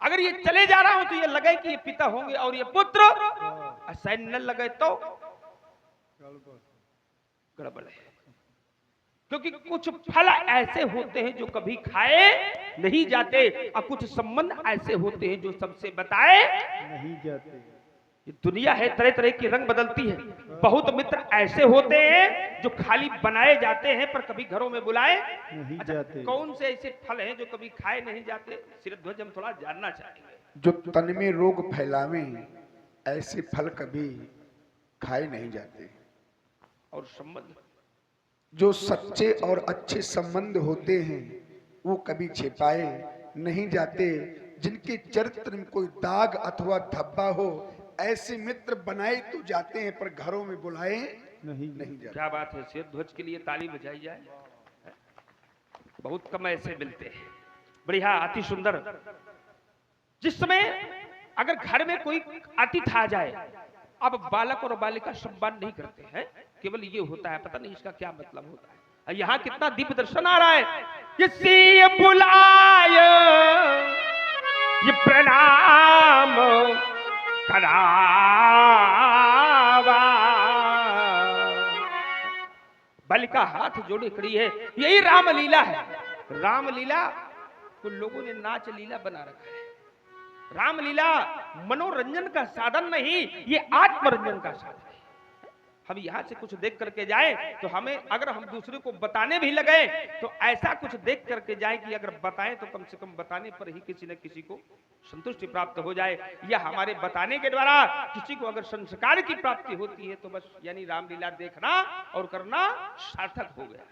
S1: अगर ये चले जा रहा हूं तो ये लगे कि ये पिता होंगे और ये पुत्र, ऐसा न लगे तो गड़बड़ है। क्योंकि कुछ फल ऐसे होते हैं जो कभी खाए नहीं जाते और कुछ संबंध ऐसे होते हैं जो सबसे बताए
S2: नहीं जाते।
S1: ये दुनिया है, तरह तरह की रंग बदलती है। बहुत मित्र ऐसे होते हैं जो खाली बनाए जाते हैं पर कभी घरों में बुलाए
S2: नहीं
S1: अच्छा,
S2: जाते।
S1: कौन से ऐसे फल हैं जो कभी खाए नहीं जाते? सिरध्वज हम थोड़ा जानना चाहेंगे।
S3: जो तन में रोग फैलावे ऐसे फल कभी खाए नहीं जाते।
S1: और संबंध
S3: जो सच्चे और अच्छे संबंध होते हैं वो कभी छिपाए नहीं जाते। जिनके चरित्र में कोई दाग अथवा धब्बा हो ऐसे मित्र बनाए तो जाते हैं पर घरों में बुलाए
S2: नहीं
S3: नहीं जाते।
S1: क्या बात है, सिरध्वज के लिए ताली बजाई जाए। बहुत कम ऐसे मिलते हैं। बढ़िया, अति सुंदर। जिस समय अगर घर में कोई अतिथि आ जाए, अब बालक और बालिका सम्मान नहीं करते हैं, केवल ये होता है, पता नहीं इसका क्या मतलब होता है। यहाँ कितना दिव्य दर्शन आ रहा है। किसी बुलाय ये प्रणाम करावा, बालिका हाथ जोड़े खड़ी है। यही रामलीला है। रामलीला को लोगों ने नाच लीला बना रखा है। रामलीला मनोरंजन का साधन नहीं, ये आत्मरंजन का साधन है। हम यहां से कुछ देख करके जाएं तो हमें, अगर हम दूसरे को बताने भी लगे तो ऐसा कुछ देख करके जाएं कि अगर बताएं तो कम से कम बताने पर ही किसी न किसी को संतुष्टि प्राप्त हो जाए, या हमारे बताने के द्वारा किसी को अगर संस्कार की प्राप्ति होती है तो बस यानी रामलीला देखना और करना सार्थक हो गया।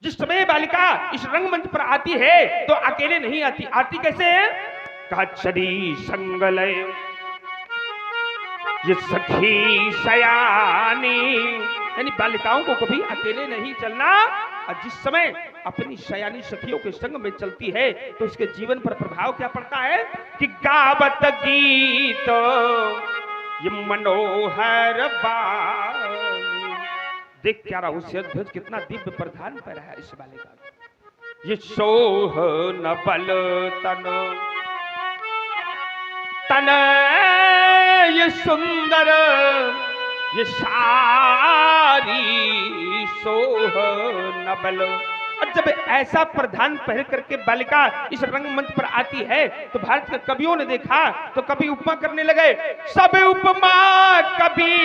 S1: जिस समय बालिका इस रंगमंच पर आती है तो अकेले नहीं आती। आती कैसे है? काचरी संगलय ये सखी सयानी, यानी बालिकाओं को कभी अकेले नहीं चलना। और जिस समय अपनी सयानी सखियों के संग में चलती है तो उसके जीवन पर प्रभाव क्या पड़ता है कि गावत गीत ये मनोहर बानी। देख क्या रहा हूं, सिरध्वज कितना दिव्य प्रधान पर है इस बालिका। ये सोह न बल तन तन ये सुंदर ये सारी सोह न बल। और जब ऐसा प्रधान पहन करके बालिका इस रंगमंच पर आती है तो भारत के कवियों ने देखा तो कभी उपमा करने लगे। सब उपमा कभी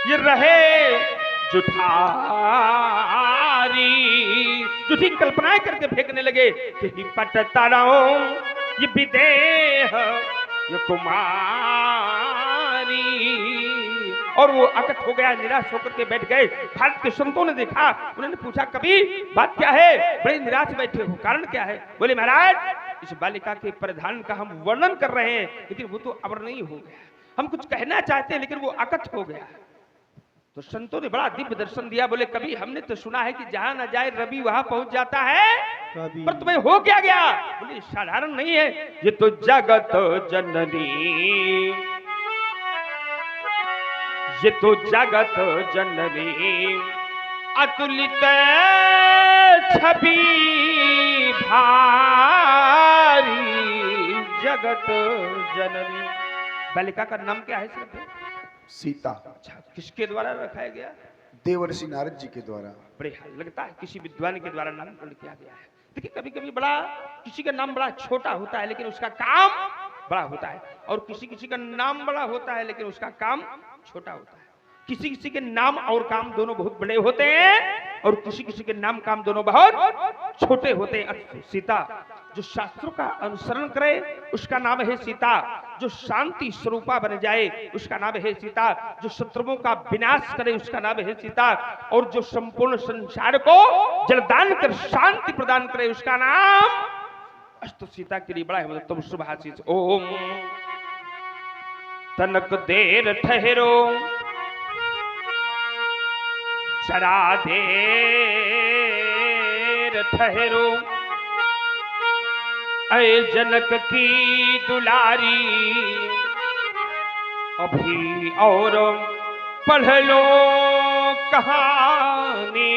S1: ये रहे जुठारी, जुठी कल्पनाएं करके फेंकने लगे कि पट ताराओं ये विदेह ये कुमारी। और वो अकट हो गया, निराश होकर के बैठ गए। भारत के संतों ने देखा, उन्होंने पूछा कभी बात क्या है, बड़े निराश बैठे हो, कारण क्या है? बोले महाराज इस बालिका के परिधान का हम वर्णन कर रहे हैं लेकिन वो तो अवर्णनीय हो गया। हम कुछ कहना चाहते हैं लेकिन वो अकट हो गया। तो संतों ने बड़ा दिव्य दर्शन दिया। बोले कभी हमने तो सुना है कि जहां न जाए रवि वहां पहुंच जाता है, पर तुम्हें हो क्या गया? बोले साधारण नहीं है, ये तो जगत जननी, ये तो जगत जननी अतुलित छवि भारी जगत जननी। बालिका का नाम क्या है सर?
S3: सीता।
S1: अच्छा, किसके द्वारा रखाया गया?
S3: देवर्षि नारद जी के द्वारा।
S1: बढ़िया लगता है, किसी विद्वान के द्वारा नामकरण किया गया है। देखिए कभी कभी बड़ा किसी का नाम बड़ा छोटा होता है लेकिन उसका काम बड़ा होता है, और किसी किसी का नाम बड़ा होता है लेकिन उसका काम छोटा होता है। किसी किसी के नाम और काम दोनों बहुत बड़े होते हैं और किसी किसी के नाम काम दोनों बहुत छोटे होते हैं। सीता जो शास्त्रों का अनुसरण करे उसका नाम है सीता, जो शांति स्वरूपा बन जाए उसका नाम है सीता, जो शत्रुओं का विनाश करे उसका नाम है सीता, और जो संपूर्ण संसार को जलदान कर शांति प्रदान करे उसका नाम अस्तु। सीता के लिए बड़ा है तुम शुभाशीष। ओम तनक देर ठहरो जरा देर ठहरो अय जनक की दुलारी अभी और पढ़ लो कहानी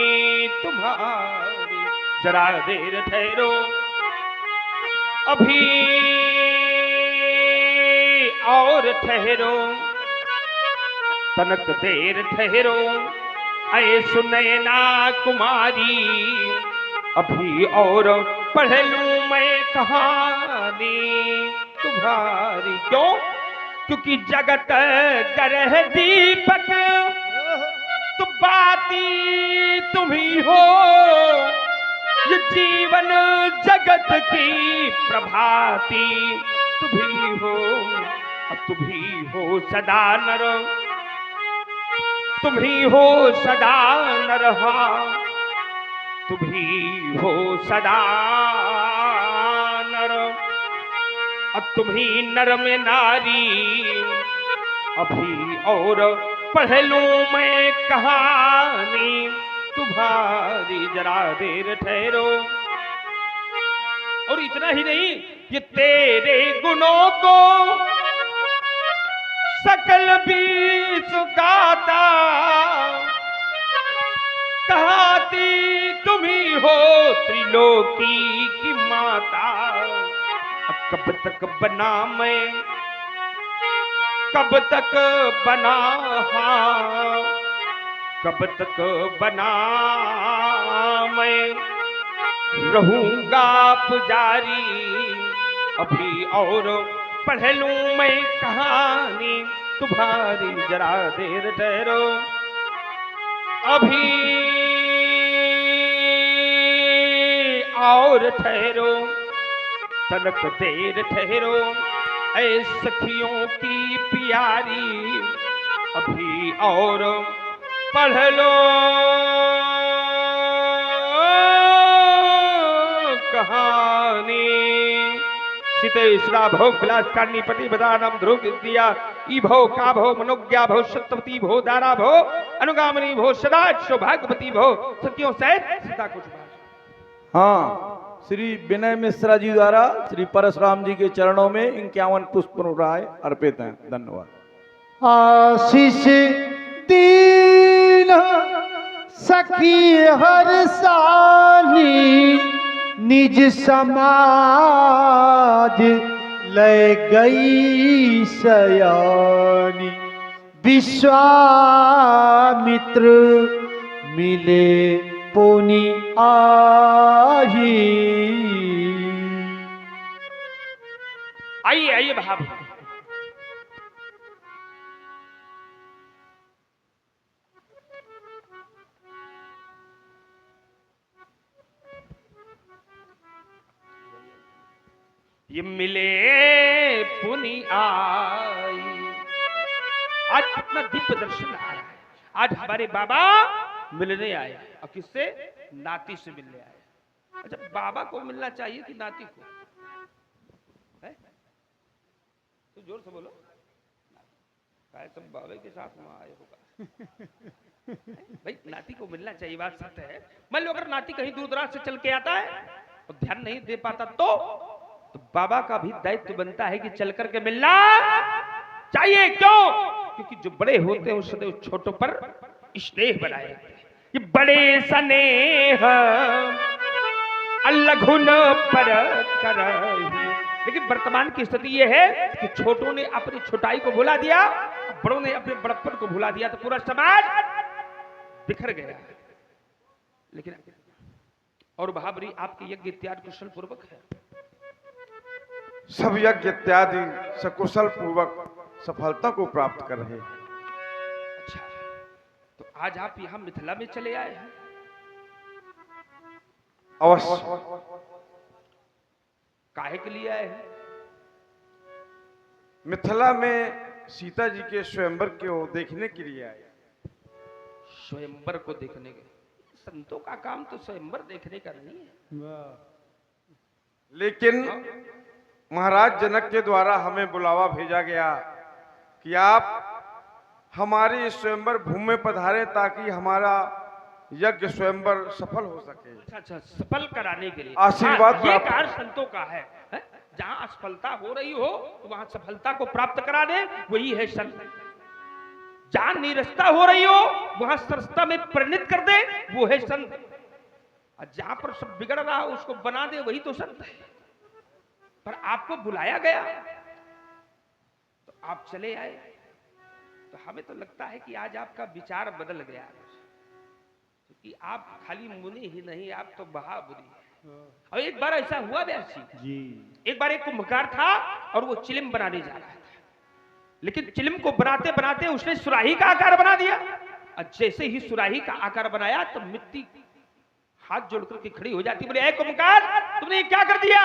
S1: तुम्हारी, जरा देर ठहरो अभी और ठहरो, तनक देर ठहरो अय सुनैना कुमारी, अभी और पढ़ लूं मैं कहानी तुम्हारी। क्यों? क्योंकि जगत गरह दीपक तो बाती तुम्ही हो, ये जीवन जगत की प्रभाती तुम्ही हो, अब तुम्ही हो सदा नर, तुम्ही हो सदा नर, तुम्ही हो सदा नर, अब तुम्ही नर में नारी, अभी और पढ़ लूं मैं कहानी तुम्हारी, जरा देर ठहरो। और इतना ही नहीं, ये तेरे गुणों को सकल भी सुगाता, कहाती तुम्ही हो त्रिलोकी की माता। अब कब तक बना मैं, कब तक बना, हाँ कब तक बना मैं रहूंगा पुजारी, अभी और पढ़ लूं मैं कहानी तुम्हारी, जरा देर ठहरो अभी और ठहरो, तनक देर ठहरो ऐ सखियों की प्यारी, अभी और पढ़ लो कहानी। सीतेश्वरा भो विलास कारणी पति बदानम ध्रुव दिया ई भो का भो मनोज्ञा भो सत्यवती भो दारा भो अनुगामिनी भो सदा सौभाग्यवती भो सत्यों सहित सीता कुछ।
S6: हाँ, श्री विनय मिश्रा जी द्वारा श्री परशुराम जी के चरणों में 51 पुष्प राय अर्पित हैं। धन्यवाद।
S2: आशीष दीन सखी हर सानी, निज समाज ले गई सयानी, विश्वामित्र मिले पुनि आही।
S1: आइए आइए भाभी, ये मिले पुनि आई। आज अपना दिव्य दर्शन आ रहा है। आज हमारे बाबा मिलने आए और किससे? नाती से मिलने आए। अच्छा, बाबा को मिलना चाहिए कि नाती को? है? तो जोर से बोलो। काय सब बाबा के साथ वहां आए होगा। भाई नाती को मिलना चाहिए, बात सत्य है। मान लो अगर नाती कहीं दूर दराज से चल के आता है और ध्यान नहीं दे पाता तो बाबा का भी दायित्व बनता है कि चल करके मिलना चाहिए। क्यों? क्योंकि जो बड़े होते हैं उसने छोटों पर स्नेह बनाए। ये बड़े स्नेह लघुन पर करहि। लेकिन वर्तमान की स्थिति यह है कि छोटों ने अपनी छोटाई को भुला दिया, बड़ों ने अपने बड़प्पन को भुला दिया, तो पूरा समाज बिखर गया। लेकिन और भाबरी आपके यज्ञ इत्यादि कुशल पूर्वक है?
S7: सब यज्ञ इत्यादि सकुशल पूर्वक सफलता को प्राप्त कर रहे हैं।
S1: अच्छा, तो आज आप यहां मिथिला में चले आए हैं?
S7: अवश्य।
S1: काहे के लिए आए हैं?
S7: मिथिला में सीता जी के स्वयंवर को देखने के लिए आए।
S1: स्वयंवर को देखने के? संतों का काम तो स्वयंवर देखने का नहीं है।
S7: लेकिन महाराज जनक के द्वारा हमें बुलावा भेजा गया कि आप हमारे स्वयंवर भूमि में पधारे ताकि हमारा यज्ञ स्वयंवर सफल हो सके।
S1: अच्छा अच्छा, सफल कराने के लिए
S7: आशीर्वाद
S1: हाँ, ये
S7: प्राप्त-
S1: कार्य संतों का है? जहाँ असफलता हो रही हो तो वहां सफलता को प्राप्त करा दे, वही है संत। जहाँ निरस्ता हो रही हो वहां सरसता में परिणित कर दे, वो है संत। और जहां पर सब बिगड़ रहा हो उसको बना दे, वही तो संत है। पर आपको बुलाया गया तो आप चले आए, तो हमें तो लगता है कि आज आपका विचार बदल गया, क्योंकि आप खाली मुनि ही नहीं, आप तो महामुनि हैं। और एक बार ऐसा हुआ व्यास जी, एक बार एक कुंभकार था और वो चिलिम बनाने जा रहा था, लेकिन चिलिम को बनाते बनाते उसने सुराही का आकार बना दिया। और जैसे ही सुराही का आकार बनाया तो मिट्टी हाथ जोड़ करके खड़ी हो जाती, बोले, ए कुंभकार, तुमने ये क्या कर दिया?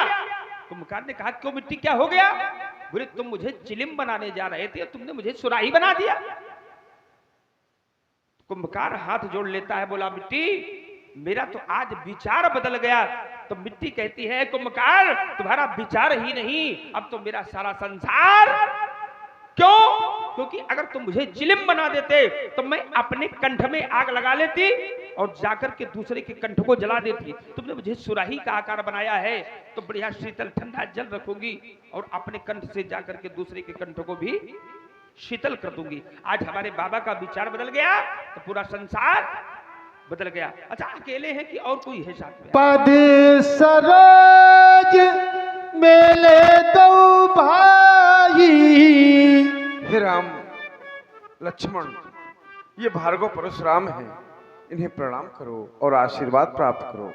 S1: कुंभकार ने कहा, क्यों मिट्टी, क्या हो गया? बोले, तुम मुझे चिलिम बनाने जा रहे थे, तुमने मुझे सुराही बना दिया। कुंभकार हाथ जोड़ लेता है, बोला, मिट्टी, मेरा तो आज विचार बदल गया। तो मिट्टी कहती है, कुंभकार, तुम्हारा विचार ही नहीं, अब तो मेरा सारा संसार। क्यों? क्योंकि अगर तुम मुझे चिलिम बना देते तो मैं अपने कंठ में आग लगा लेती और जाकर के दूसरे के कंठ को जला देती। तुमने मुझे सुराही का आकार बनाया है तो बढ़िया शीतल ठंडा जल रखूंगी और अपने कंठ से जाकर के दूसरे के कंठ को भी शीतल कर दूंगी। आज हमारे बाबा का विचार बदल गया तो पूरा संसार बदल गया। अच्छा, अकेले हैं कि और कोई है साथ में?
S2: पद सरोज मेले दो भाई।
S7: हे राम लक्ष्मण, ये भार्गव परशुराम हैं, इन्हें प्रणाम करो और आशीर्वाद प्राप्त करो।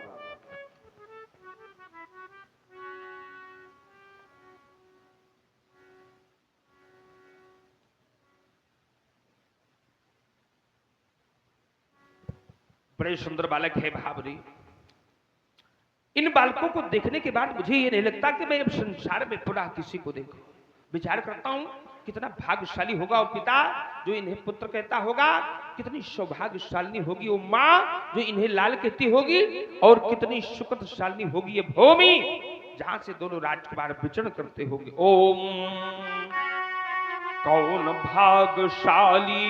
S1: बड़े सुंदर बालक है भावरी। इन बालकों को देखने के बाद मुझे ये नहीं लगता कि मैं अब संसार में पुनः किसी को देखूं। विचार करता हूं कितना भाग्यशाली होगा वो पिता जो इन्हें पुत्र कहता होगा, कितनी सौभाग्यशालिनी होगी वो माँ जो इन्हें लाल कहती होगी, और कितनी सुकृतशालिनी होगी ये भूमि जहां से दोनों राजकुमार विचरण करते होंगे। ओम कौन भाग्यशाली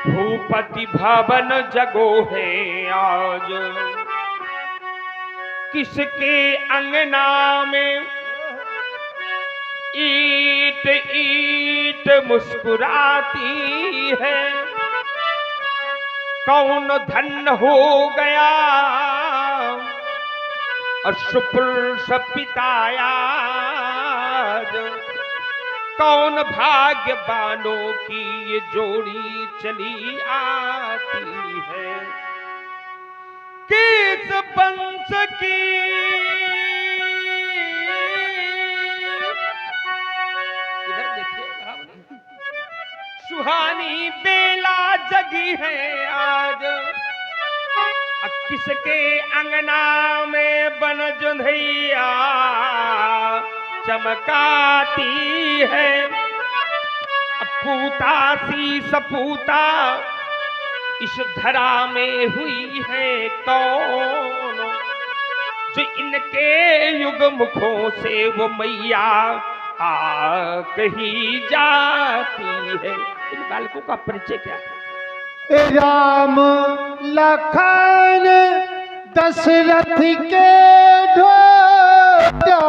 S1: भूपति भवन जगो है आज, किसके अंगना में ईट ईट मुस्कुराती है। कौन धन्य हो गया और सुपुरुष पिताया, कौन भाग्यवानों की ये जोड़ी चली आती है। किस वंश की इधर देखिए सुहानी बेला जगी है आज, किसके अंगना में बन जुंधैया चमकाती है। पूता सी सपूता इस धरा में हुई है कौन, जो इनके युग मुखों से वो मैया आ कही जाती है। इन बालकों का परिचय क्या है?
S2: राम लखन दशरथ के ढोटा।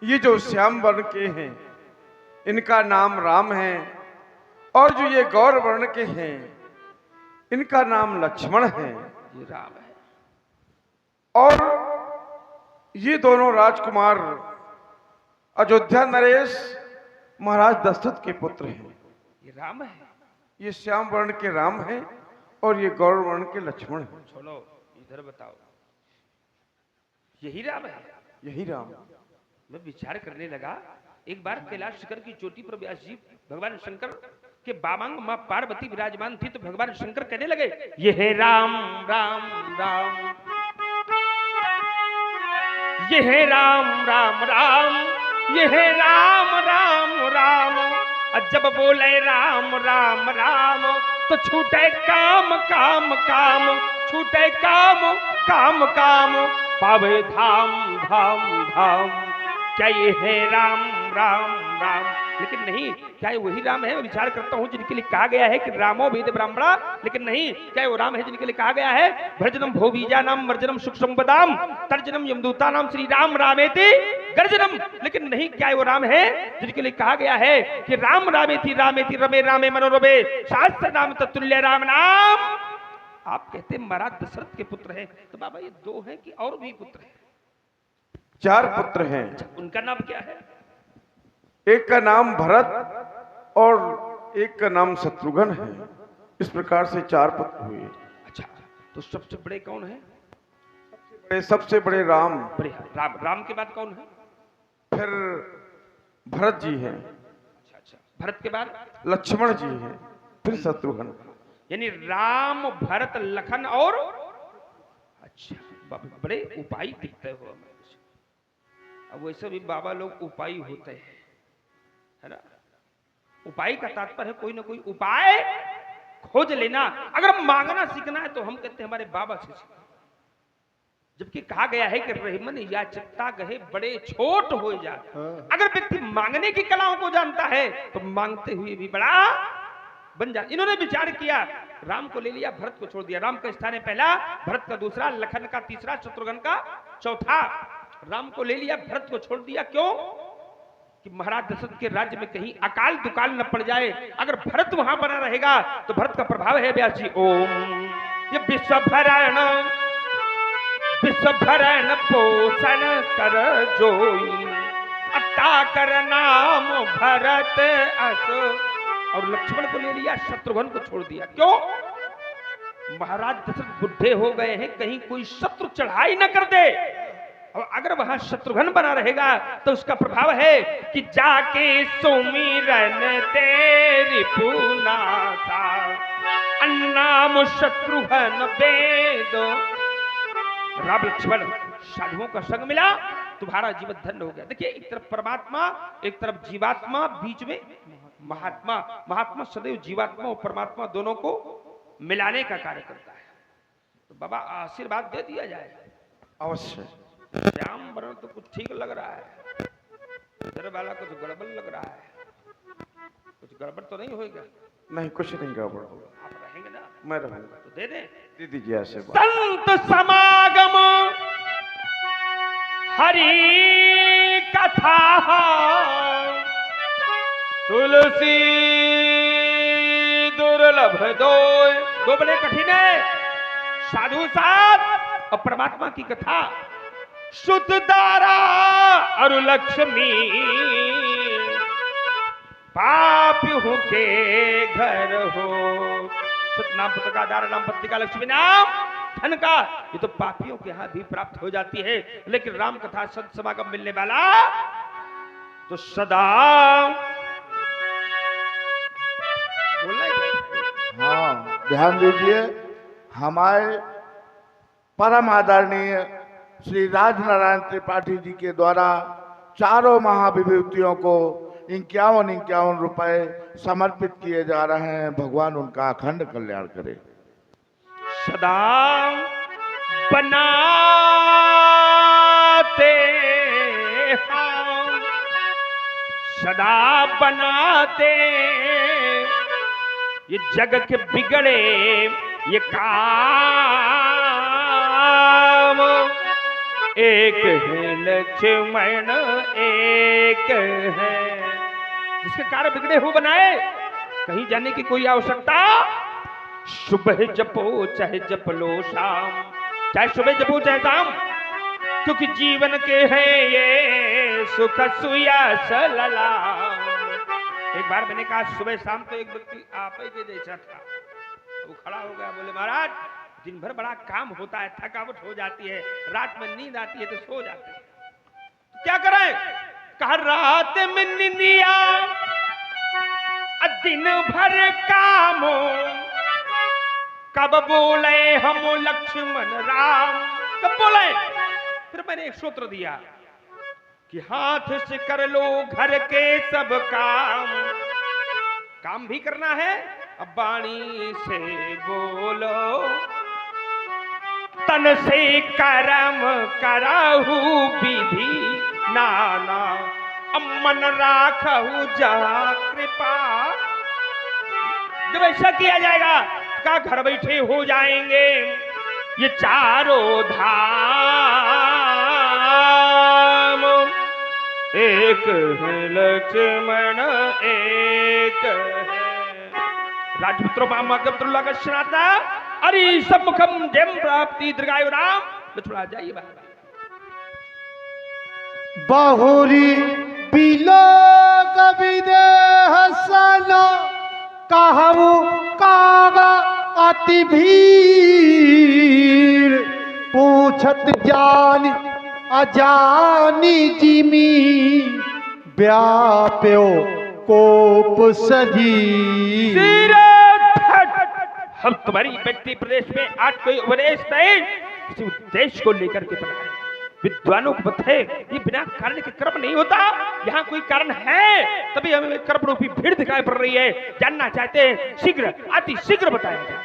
S7: ये जो श्याम वर्ण के हैं इनका नाम राम है, और जो ये गौर वर्ण के हैं इनका नाम लक्ष्मण है।
S1: ये राम है।
S7: और ये दोनों राजकुमार अयोध्या नरेश महाराज दशरथ के पुत्र हैं।
S1: ये राम है।
S7: ये श्याम वर्ण के राम हैं और ये गौर वर्ण के लक्ष्मण हैं।
S1: छोड़ो, इधर बताओ, यही राम है?
S7: यही राम।
S1: मैं विचार करने लगा, एक बार कैलाश शिखर की चोटी पर व्यास जी भगवान शंकर के बामांग मां पार्वती विराजमान थी, तो भगवान शंकर कहने लगे, ये है राम राम राम, ये है राम राम राम, ये है राम राम राम। और जब बोले राम राम राम तो छूटे काम काम काम, छूटे काम काम काम, पावे धाम धाम धाम। क्या ये है राम राम राम? लेकिन नहीं, क्या ये वही राम है? मैं विचार करता हूँ जिनके लिए कहा गया है कि रामो वेद ब्राह्मणा, लेकिन नहीं, क्या ये वो राम है जिनके लिए कहा गया है भजनम भोबीजा नाम मर्जनम सुख संपदाम तर्जनम यमदूता नाम श्री राम रामेति गर्जनम, लेकिन नहीं, क्या ये वो राम है जिनके लिए कहा गया है कि राम रामेति रामेति रमे रामे मनोरमे शास्त्र नाम तत्तुल्य राम नाम। आप कहते हैं महाराज दशरथ के पुत्र हैं, तो बाबा ये दो हैं कि और भी पुत्र हैं?
S7: 4 पुत्र हैं।
S1: उनका नाम क्या है?
S7: एक का नाम भरत और एक का नाम शत्रुघ्न है। इस प्रकार से 4 पुत्र हुए।
S1: अच्छा, तो सबसे बड़े कौन है?
S7: सबसे बड़े राम।
S1: बड़े राम। राम के बाद कौन है?
S7: फिर भरत जी हैं।
S1: अच्छा अच्छा, भरत के बाद
S7: लक्ष्मण जी हैं, फिर शत्रुघ्न।
S1: यानी राम भरत लखन और अच्छा, बड़े उपाय दिखते हो हमें। अब वैसे भी बाबा लोग उपाय होते हैं, है ना? उपाय का तात्पर्य है कोई ना कोई उपाय खोज लेना। अगर मांगना सीखना है तो हम कहते हैं हमारे बाबा से सीखना। जबकि कहा गया है कि रहमन या चित्ता गहे बड़े छोट हो जाए। अगर व्यक्ति मांगने की कलाओं को जानता है तो मांगते हुए भी बड़ा बन जाए। इन्होंने विचार किया, राम को ले लिया, भरत को छोड़ दिया। राम का स्थान है पहला, भरत का दूसरा, लखन का तीसरा, शत्रुघ्न का चौथा। राम को ले लिया, भरत को छोड़ दिया। क्यों? कि महाराज दशरथ के राज्य में कहीं अकाल दुकाल न पड़ जाए। अगर भरत वहां बना रहेगा तो भरत का प्रभाव है व्यास जी। ओम ये विश्वभरण पोषण कर जोई अट्टा कर नाम भरत अस। और लक्ष्मण को ले लिया, शत्रुघ्न को छोड़ दिया। क्यों? महाराज दशरथ बुढ़े हो गए हैं, कहीं कोई शत्रु चढ़ाई न कर दे। और अगर वहां शत्रुघ्न बना रहेगा तो उसका प्रभाव है कि जाके सुमिरन तेरी पुनासा अन्नाम शत्रुघ्न वेद। राम लक्ष्मण साधुओं का संग मिला, तुम्हारा जीवन धन्य हो गया। देखिए, एक तरफ परमात्मा, एक तरफ जीवात्मा, बीच में महात्मा। महात्मा सदैव जीवात्मा और परमात्मा दोनों को मिलाने का कार्य करता है। तो बाबा आशीर्वाद दे दिया जाए।
S7: अवश्य।
S1: श्याम वर्ण तो कुछ ठीक लग रहा है, इधर वाला कुछ गड़बड़ लग रहा है। कुछ गड़बड़ तो नहीं होगा?
S7: नहीं, कुछ नहीं गड़बड़ होगा।
S1: आप रहेंगे ना?
S7: मैं रहूंगा।
S1: तो दे दे।
S7: दे दीजिए आशीर्वाद।
S1: संत समागम हरि कथा तुलसी दुर्लभ दो बड़े कठिन है। साधु साथ और परमात्मा की कथा, शुद्ध दारा और लक्ष्मी पापियों के घर हो। शुद्ध नाम पुत्र का, दारा नाम पत्नी का, लक्ष्मी नाम धन का। ये तो पापियों के हाथ भी प्राप्त हो जाती है, लेकिन राम कथा संत समागम मिलने वाला तो सदा
S8: हाँ, ध्यान दीजिए, हमारे परम आदरणीय श्री राजनारायण त्रिपाठी जी के द्वारा चारों महाविभूतियों को 51 रुपए समर्पित किए जा रहे हैं। भगवान उनका अखंड कल्याण करे।
S1: सदा बनाते हम, सदा बनाते ये जग के बिगड़े ये काम। एक है लक्ष्मण एक है, जिसके कार्य बिगड़े हो बनाए, कहीं जाने की कोई आवश्यकता। सुबह जपो चाहे जप लो शाम, चाहे सुबह जपो चाहे शाम, क्योंकि जीवन के हैं ये सुख सुयस ललाम। एक बार मैंने कहा सुबह शाम तो एक व्यक्ति आप ही के जैसा था। वो खड़ा हो गया, बोले महाराज दिन भर बड़ा काम होता है, थकावट हो जाती है, रात में नींद आती है तो सो जाते हैं, तो क्या करें? कहा रात में नींदिया दिन भर काम, कब बोले हम लक्ष्मण राम, कब बोले? फिर मैंने एक सूत्र दिया कि हाथ से कर लो घर के सब काम, काम भी करना है, अब वाणी से बोलो, तन से कर्म कराहू विधि नाना, मन राखहु जहाँ कृपा। जब ऐसा किया जाएगा का घर बैठे हो जाएंगे ये चारों धाम। एक है लक्ष्मण एक है राजपुत्र मामा का श्राद्धा। अरे सम्मुखम जयम प्राप्ति दीर्घायु राम। लक्ष्मण जाइए बाहर।
S2: बहुरी बिलो कविदे हसन कहु कागा अति भीर पूछत जानी अजानी जिमी व्याप्यो कोप सजी।
S1: हम तुम्हारी व्यक्ति प्रदेश में आज कोई उपदेश नहीं किसी उद्देश्य को लेकर के बनाए। विद्वानों को पता है ये बिना कारण के कर्म नहीं होता। यहाँ कोई कारण है तभी हमें कर्म रूपी भीड़ दिखाई पड़ रही है। जानना चाहते हैं शीघ्र अति शीघ्र बताया जाए।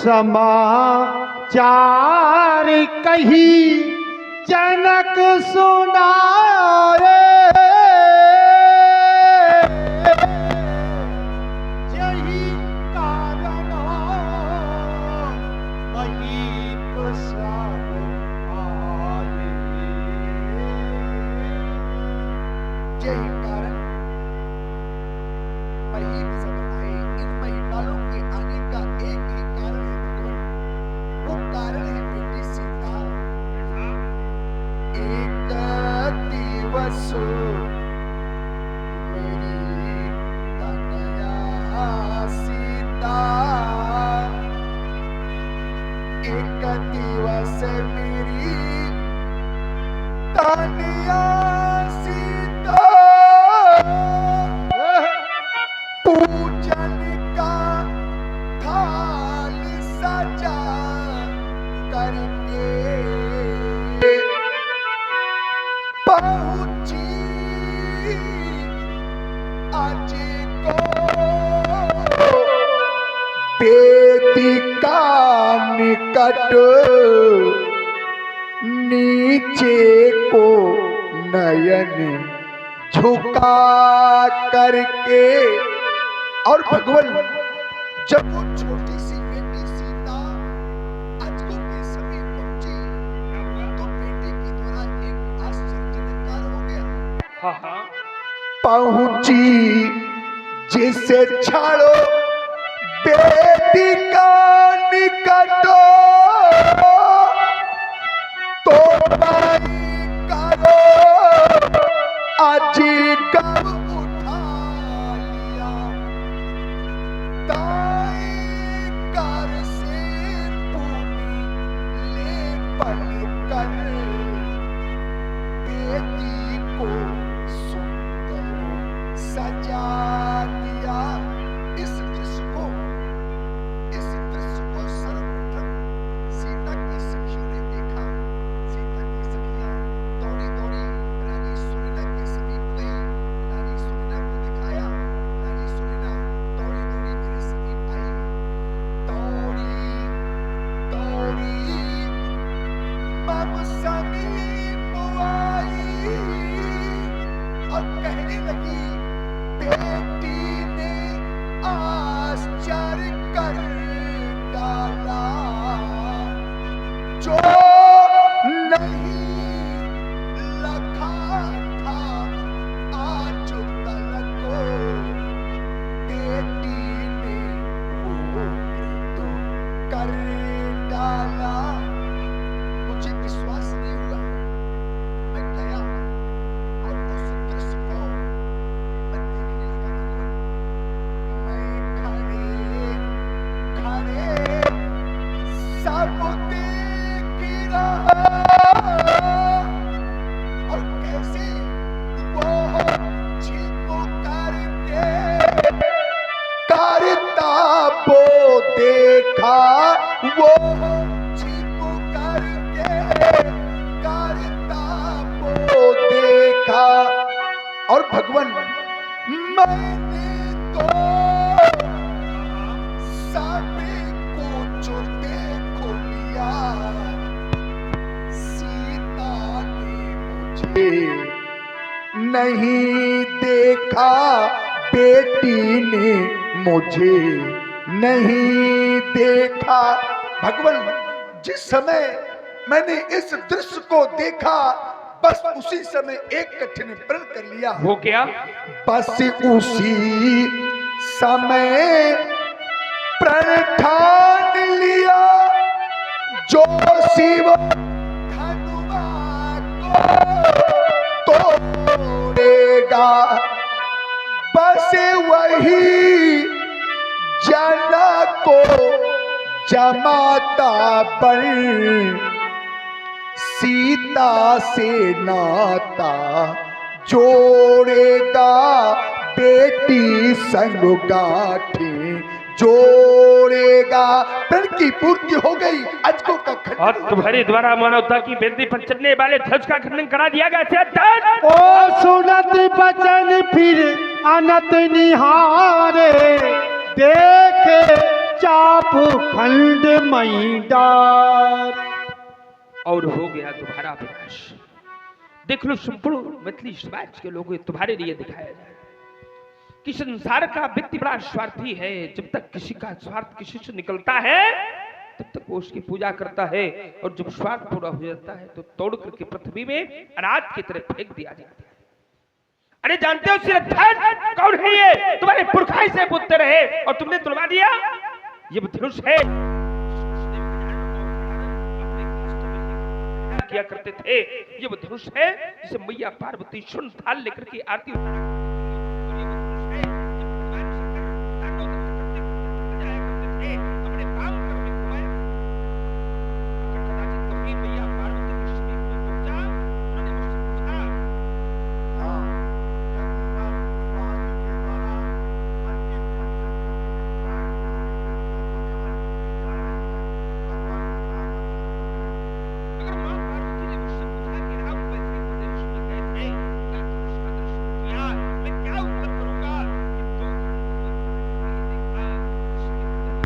S2: समाचार कही जनक सुनाए यही कारण वही प्रसाद आए।
S3: यही कारण महीन सब आए। इन महिमालों के आने का एक ही कारण है भगवान। वो कारण है बेटी सीता। एक दिवस मेरी तनया सीता। एक दिवस मेरी तनया सीता। पूजन का थाल सजा करके पहुंची आज को वेदिका निकट। नीचे को नयन झुका करके। और भगवान जब वो छोटी सी बेटी सीता अजगर के समीप पहुंची तो बेटी के द्वारा एक आश्चर्यजनक कार्य हो गया।
S1: हाँ हाँ
S3: पहुंची जिसे छाड़ो वेदिका निकटो तो पाई करो अजगर उठा लिया। दाई कर से पूरी ले पल कर बेटी को सुंदर सजा दिया। इस दृश्य को सर्वप्रथम सीता की सखियों ने देखा। सीता की सखियां दौड़ी दौड़ी रानी सुनीला के समीप गई। रानी सुनीला को दिखाया। रानी सुनीला दौड़ी दौड़ी मेरे समीप आई। दौड़ी दौड़ी मम समीप आई और कहने लगी बेटी ने आश्चर्य कर डाला। जो नहीं लखा था आज तलक बेटी ने वो तो कर डाला। मुझे विश्वास नहीं हुआ। मैं गया और उस दृश्य को मैं देखने लगा। मैं खड़े खड़े सब देख रहा और कैसे वो छिप करके करता वो देखा। वो छिप करके करता वो देखा। और भगवान मैंने तो सभी कुछ देख लिया। सीता ने मुझे नहीं देखा बेटी ने मुझे नहीं देखा। भगवान, जिस समय मैंने इस दृश्य को देखा, बस उसी समय एक कठिन प्रण कर लिया।
S1: वो क्या?
S3: बस उसी समय प्रण ठान लिया, जो शिव हनुमान को तोड़ेगा, बस वही जना को जमाता पर सीता से नाता जोड़ेगा, बेटी संग गांठे जोड़ेगा। प्रण की पूर्ति हो गई। अजगों का खंडन।
S1: और तुम्हारे द्वारा मानवता की बेदी पर चलने वाले ध्वज का खंडन करा दिया गया।
S2: ओ सुनत बचन फिर अनत निहारे, देखे चाप खंड मई डार।
S1: और हो गया तुम्हारा विनाश। देख लो, संपूर्ण मैथिली समाज के लोगों तुम्हारे लिए दिखाया जाए कि संसार का व्यक्ति बड़ा स्वार्थी है। जब तक किसी का स्वार्थ किसी से निकलता है तब तक वो उसकी पूजा करता है, और जब स्वार्थ पूरा हो जाता है तो तोड़ करके पृथ्वी में अनाज की तरह फेंक दिया जाता है। अरे जानते हो सिरधन कौन है? ये तुम्हारे पुरखा से पूछते रहे और तुमने तुलवा दिया। ये धनुष है किया करते थे। ये वो धनुष है जिसे मैया पार्वती सुन थाल लेकर के आरती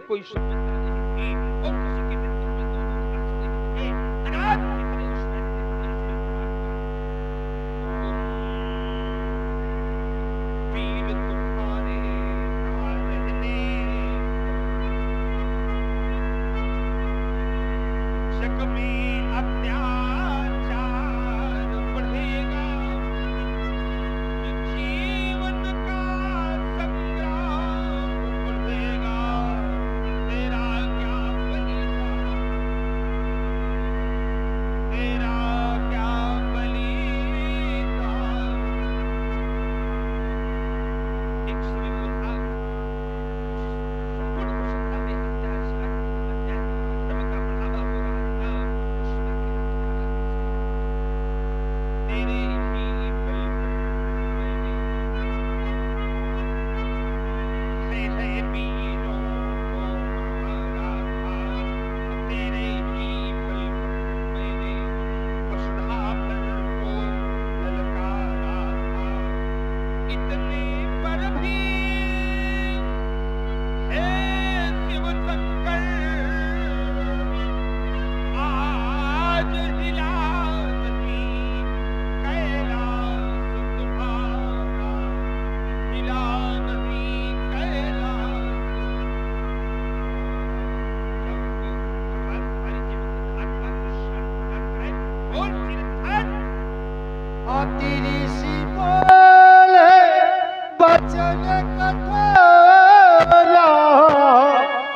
S1: कोई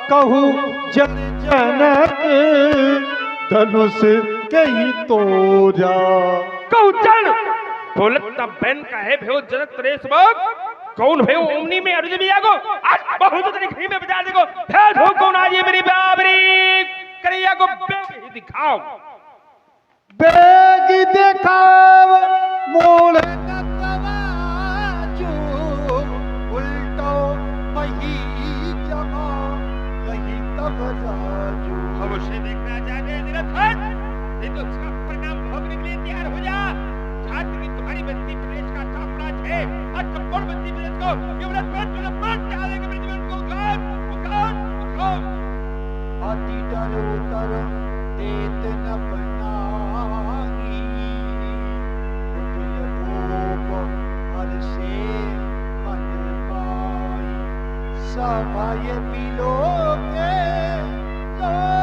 S2: कहूँ जन जनक धनुष कहीं तोड़ा।
S1: कौचन बोलता बहन का है भेव जनक त्रेस बक कौन भेव ओमनी में अर्जुन भी आगो आज बहुत तरीके घी में बजा देखो भेद हो कौन आज ये मेरी बाबरी करिया को बेग ही दिखाओ
S2: बेग दिखाओ मोड़ नतवाजू उल्टो मही जमा कहीं तब जाजू।
S1: अवश्य देखना चाहते हैं निरथन ये तो उसका परिणाम भोगने के लिए तैयार हो जा। छात्र की तुम्हारी बस्ती प्रदेश का साम्राज्य है और संपूर्ण बस्ती प्रदेश को युवराज पर डालेगा मेरे जीवन को उखाड़
S2: अति डर उतर देत न बनागी उठल कोप सा का ये पी लो के लो